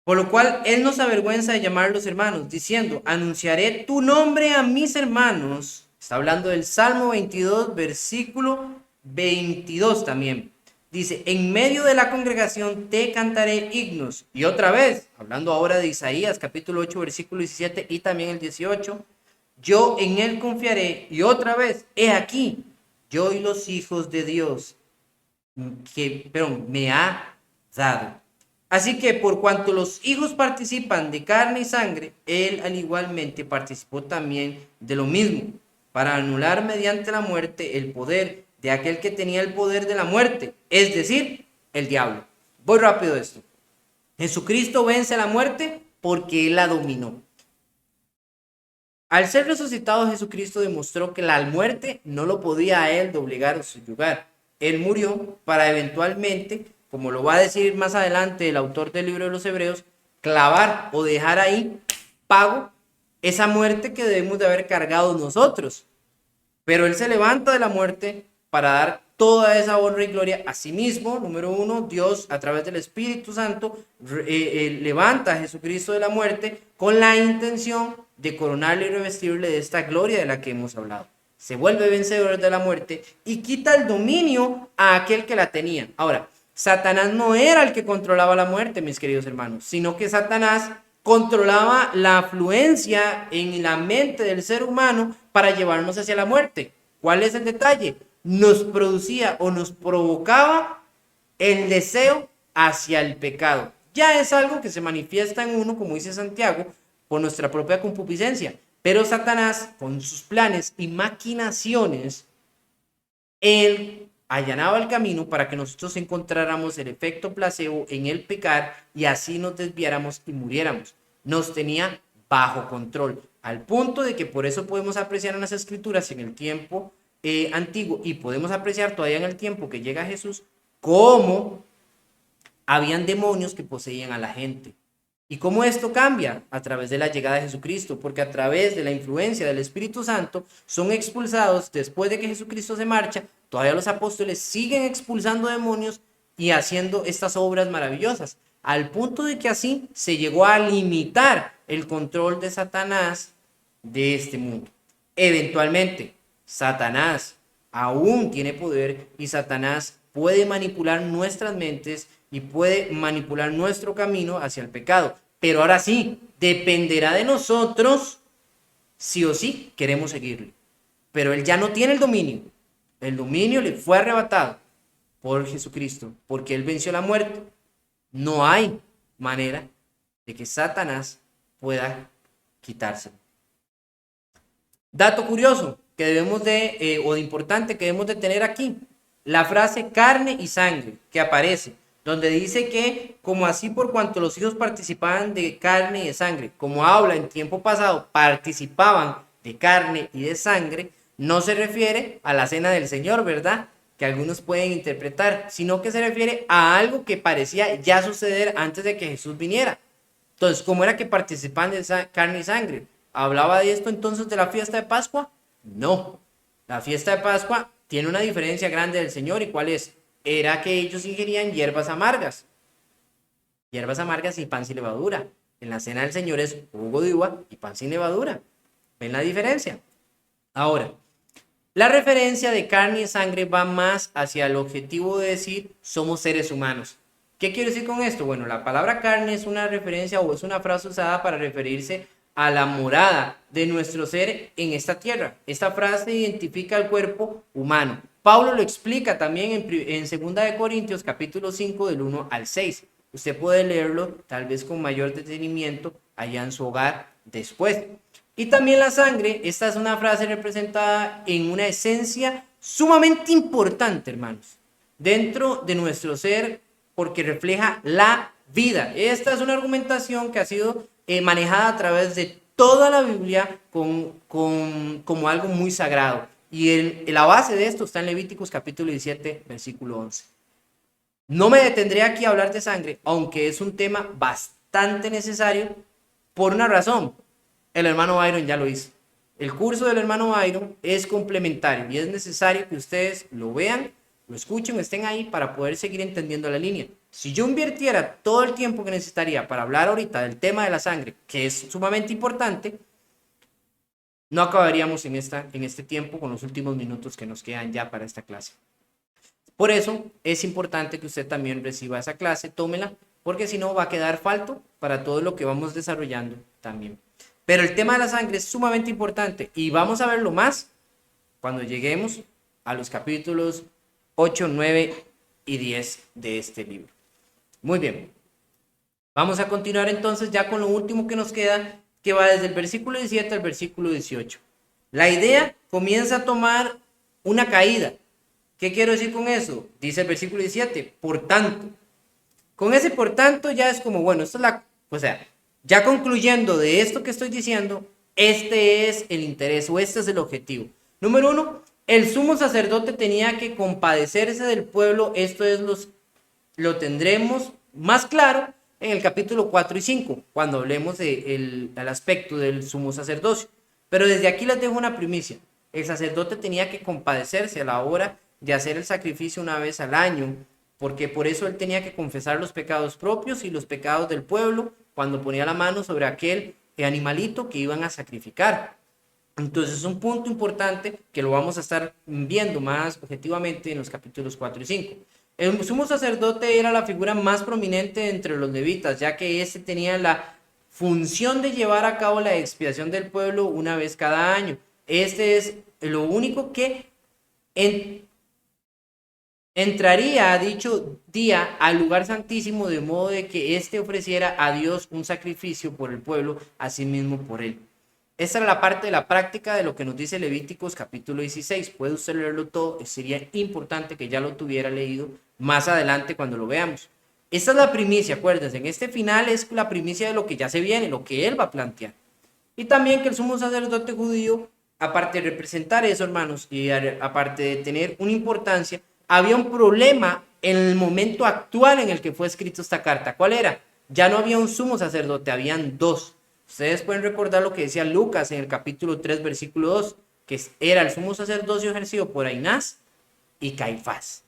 por lo cual Él no se avergüenza de llamarlos hermanos, diciendo, anunciaré tu nombre a mis hermanos. Está hablando del Salmo 22, versículo 22 también. Dice, en medio de la congregación te cantaré himnos. Y otra vez, hablando ahora de Isaías, capítulo 8, versículo 17 y también el 18, yo en Él confiaré. Y otra vez, he aquí, yo y los hijos de Dios, me ha dado. Así que por cuanto los hijos participan de carne y sangre, Él al igualmente participó también de lo mismo, para anular mediante la muerte el poder de aquel que tenía el poder de la muerte, es decir, el diablo. Voy rápido esto. Jesucristo vence la muerte porque Él la dominó. Al ser resucitado, Jesucristo demostró que la muerte no lo podía a Él doblegar o subyugar. Él murió para eventualmente, como lo va a decir más adelante el autor del libro de los Hebreos, clavar o dejar ahí pago esa muerte que debemos de haber cargado nosotros. Pero Él se levanta de la muerte para dar toda esa honra y gloria a sí mismo. Número uno, Dios a través del Espíritu Santo levanta a Jesucristo de la muerte con la intención de coronarle y revestirle de esta gloria de la que hemos hablado. Se vuelve vencedor de la muerte y quita el dominio a aquel que la tenía. Ahora, Satanás no era el que controlaba la muerte, mis queridos hermanos, sino que Satanás controlaba la afluencia en la mente del ser humano para llevarnos hacia la muerte. ¿Cuál es el detalle? Nos producía o nos provocaba el deseo hacia el pecado. Ya es algo que se manifiesta en uno, como dice Santiago, por nuestra propia concupiscencia. Pero Satanás, con sus planes y maquinaciones, él allanaba el camino para que nosotros encontráramos el efecto placebo en el pecar y así nos desviáramos y muriéramos. Nos tenía bajo control, al punto de que por eso podemos apreciar en las escrituras en el tiempo antiguo y podemos apreciar todavía en el tiempo que llega Jesús cómo habían demonios que poseían a la gente. ¿Y cómo esto cambia? A través de la llegada de Jesucristo, porque a través de la influencia del Espíritu Santo son expulsados después de que Jesucristo se marcha. Todavía los apóstoles siguen expulsando demonios y haciendo estas obras maravillosas, al punto de que así se llegó a limitar el control de Satanás de este mundo. Eventualmente, Satanás aún tiene poder y Satanás puede manipular nuestras mentes y puede manipular nuestro camino hacia el pecado. Pero ahora sí, dependerá de nosotros sí o sí queremos seguirle. Pero él ya no tiene el dominio. El dominio le fue arrebatado por Jesucristo, porque él venció la muerte. No hay manera de que Satanás pueda quitárselo. Dato curioso que debemos de, o de importante que debemos de tener aquí. la frase carne y sangre que aparece, donde dice que como así por cuanto los hijos participaban de carne y de sangre, como habla en tiempo pasado, participaban de carne y de sangre, no se refiere a la cena del Señor, ¿verdad? Que algunos pueden interpretar, sino que se refiere a algo que parecía ya suceder antes de que Jesús viniera. Entonces, ¿cómo era que participaban de carne y sangre? ¿Hablaba de esto entonces de la fiesta de Pascua? No. La fiesta de Pascua tiene una diferencia grande del Señor. ¿Y cuál es? Era que ellos ingerían hierbas amargas y pan sin levadura. En la cena del Señor es jugo de uva y pan sin levadura. ¿Ven la diferencia? Ahora, la referencia de carne y sangre va más hacia el objetivo de decir somos seres humanos. ¿Qué quiero decir con esto? Bueno, la palabra carne es una referencia o es una frase usada para referirse a la morada de nuestro ser en esta tierra. Esta frase identifica al cuerpo humano. Pablo lo explica también en 2 de Corintios capítulo 5 del 1 al 6. Usted puede leerlo tal vez con mayor detenimiento allá en su hogar después. Y también la sangre, esta es una frase representada en una esencia sumamente importante, hermanos, dentro de nuestro ser porque refleja la vida. Esta es una argumentación que ha sido manejada a través de toda la Biblia como algo muy sagrado. Y la base de esto está en Levíticos capítulo 17, versículo 11. No me detendré aquí a hablar de sangre, aunque es un tema bastante necesario por una razón. El hermano Byron ya lo hizo. El curso del hermano Byron es complementario y es necesario que ustedes lo vean, lo escuchen, estén ahí para poder seguir entendiendo la línea. Si yo invirtiera todo el tiempo que necesitaría para hablar ahorita del tema de la sangre, que es sumamente importante, no acabaríamos en este tiempo con los últimos minutos que nos quedan ya para esta clase. Por eso es importante que usted también reciba esa clase, tómela, porque si no va a quedar falto para todo lo que vamos desarrollando también. Pero el tema de la sangre es sumamente importante y vamos a verlo más cuando lleguemos a los capítulos 8, 9 y 10 de este libro. Muy bien. Vamos a continuar entonces ya con lo último que nos queda, que va desde el versículo 17 al versículo 18. La idea comienza a tomar una caída. ¿Qué quiero decir con eso? Dice el versículo 17, por tanto. Con ese por tanto ya es como, bueno, esto es ya concluyendo de esto que estoy diciendo, este es el interés o este es el objetivo. Número 1, el sumo sacerdote tenía que compadecerse del pueblo. Esto es lo tendremos más claro en el capítulo 4 y 5, cuando hablemos del aspecto del sumo sacerdocio. Pero desde aquí les dejo una primicia. El sacerdote tenía que compadecerse a la hora de hacer el sacrificio una vez al año, porque por eso él tenía que confesar los pecados propios y los pecados del pueblo cuando ponía la mano sobre aquel animalito que iban a sacrificar. Entonces es un punto importante que lo vamos a estar viendo más objetivamente en los capítulos 4 y 5. El sumo sacerdote era la figura más prominente entre los levitas, ya que éste tenía la función de llevar a cabo la expiación del pueblo una vez cada año. Este es lo único que entraría a dicho día al lugar santísimo, de modo de que éste ofreciera a Dios un sacrificio por el pueblo, asimismo por él. Esta era la parte de la práctica de lo que nos dice Levíticos capítulo 16. Puede usted leerlo todo, sería importante que ya lo tuviera leído más adelante cuando lo veamos. Esta es la primicia, acuérdense, en este final es la primicia de lo que ya se viene, lo que él va a plantear. Y también que el sumo sacerdote judío, aparte de representar eso, hermanos, y aparte de tener una importancia, había un problema en el momento actual en el que fue escrita esta carta. ¿Cuál era? Ya no había un sumo sacerdote, habían dos. Ustedes pueden recordar lo que decía Lucas en el capítulo 3, versículo 2, que era el sumo sacerdocio ejercido por Anás y Caifás.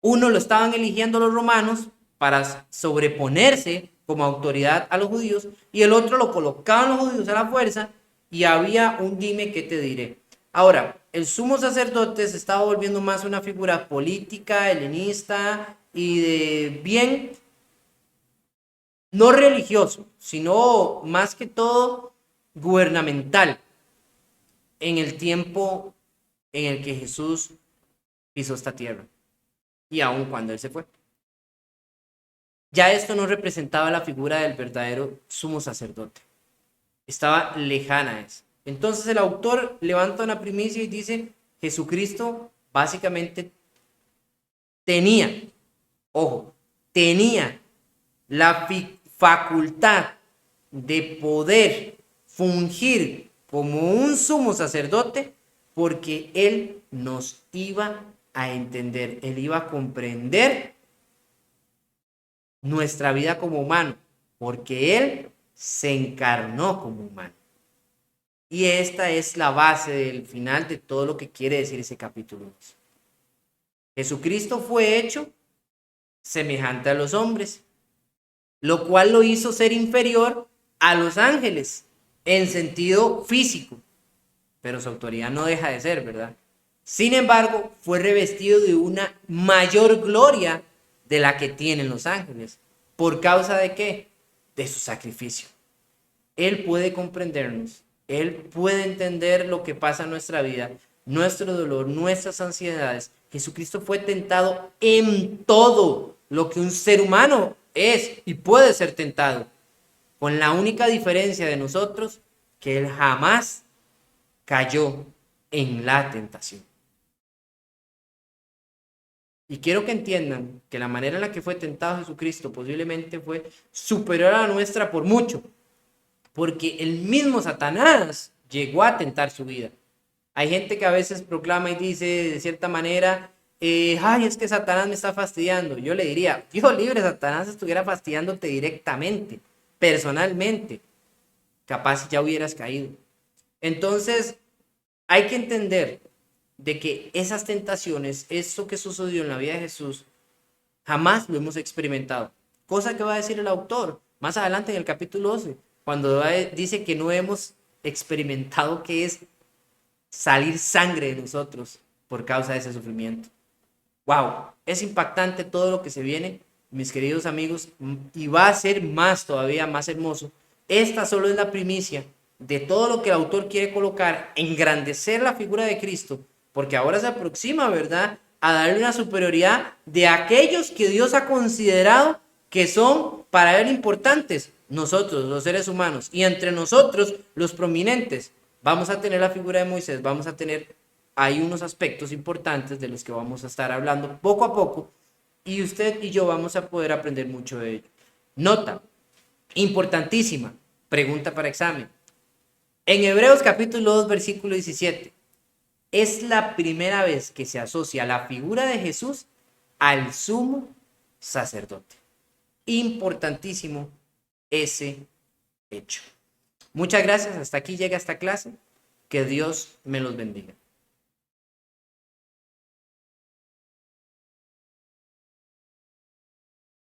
Uno lo estaban eligiendo los romanos para sobreponerse como autoridad a los judíos, y el otro lo colocaban los judíos a la fuerza, y había un dime qué te diré. Ahora, el sumo sacerdote se estaba volviendo más una figura política, helenista y de bien no religioso, sino más que todo gubernamental en el tiempo en el que Jesús pisó esta tierra y aun cuando él se fue. Ya esto no representaba la figura del verdadero sumo sacerdote, estaba lejana a eso. Entonces el autor levanta una primicia y dice: Jesucristo básicamente tenía, ojo, tenía la facultad de poder fungir como un sumo sacerdote, porque él nos iba a entender, él iba a comprender nuestra vida como humano, porque él se encarnó como humano. Y esta es la base del final de todo lo que quiere decir ese capítulo 2. Jesucristo fue hecho semejante a los hombres, lo cual lo hizo ser inferior a los ángeles en sentido físico, pero su autoridad no deja de ser, ¿verdad? Sin embargo, fue revestido de una mayor gloria de la que tienen los ángeles. ¿Por causa de qué? De su sacrificio. Él puede comprendernos, Él puede entender lo que pasa en nuestra vida, nuestro dolor, nuestras ansiedades. Jesucristo fue tentado en todo lo que un ser humano es y puede ser tentado, con la única diferencia de nosotros, que Él jamás cayó en la tentación. Y quiero que entiendan que la manera en la que fue tentado Jesucristo posiblemente fue superior a la nuestra por mucho, porque el mismo Satanás llegó a tentar su vida. Hay gente que a veces proclama y dice de cierta manera, ay, es que Satanás me está fastidiando. Yo le diría, Dios libre, Satanás estuviera fastidiándote directamente, personalmente. Capaz ya hubieras caído. Entonces, hay que entender de que esas tentaciones, eso que sucedió en la vida de Jesús, jamás lo hemos experimentado. Cosa que va a decir el autor más adelante en el capítulo 12, cuando dice que no hemos experimentado qué es salir sangre de nosotros por causa de ese sufrimiento. Wow, es impactante todo lo que se viene, mis queridos amigos, y va a ser más todavía más hermoso. Esta solo es la primicia de todo lo que el autor quiere colocar, engrandecer la figura de Cristo, porque ahora se aproxima, ¿verdad?, a darle una superioridad de aquellos que Dios ha considerado que son para él importantes, nosotros, los seres humanos, y entre nosotros, los prominentes. Vamos a tener la figura de Moisés, vamos a tener ahí unos aspectos importantes de los que vamos a estar hablando poco a poco, y usted y yo vamos a poder aprender mucho de ello. Nota importantísima, pregunta para examen. En Hebreos capítulo 2, versículo 17, es la primera vez que se asocia la figura de Jesús al sumo sacerdote. Importantísimo ese hecho. Muchas gracias, hasta aquí llega esta clase. Que Dios me los bendiga.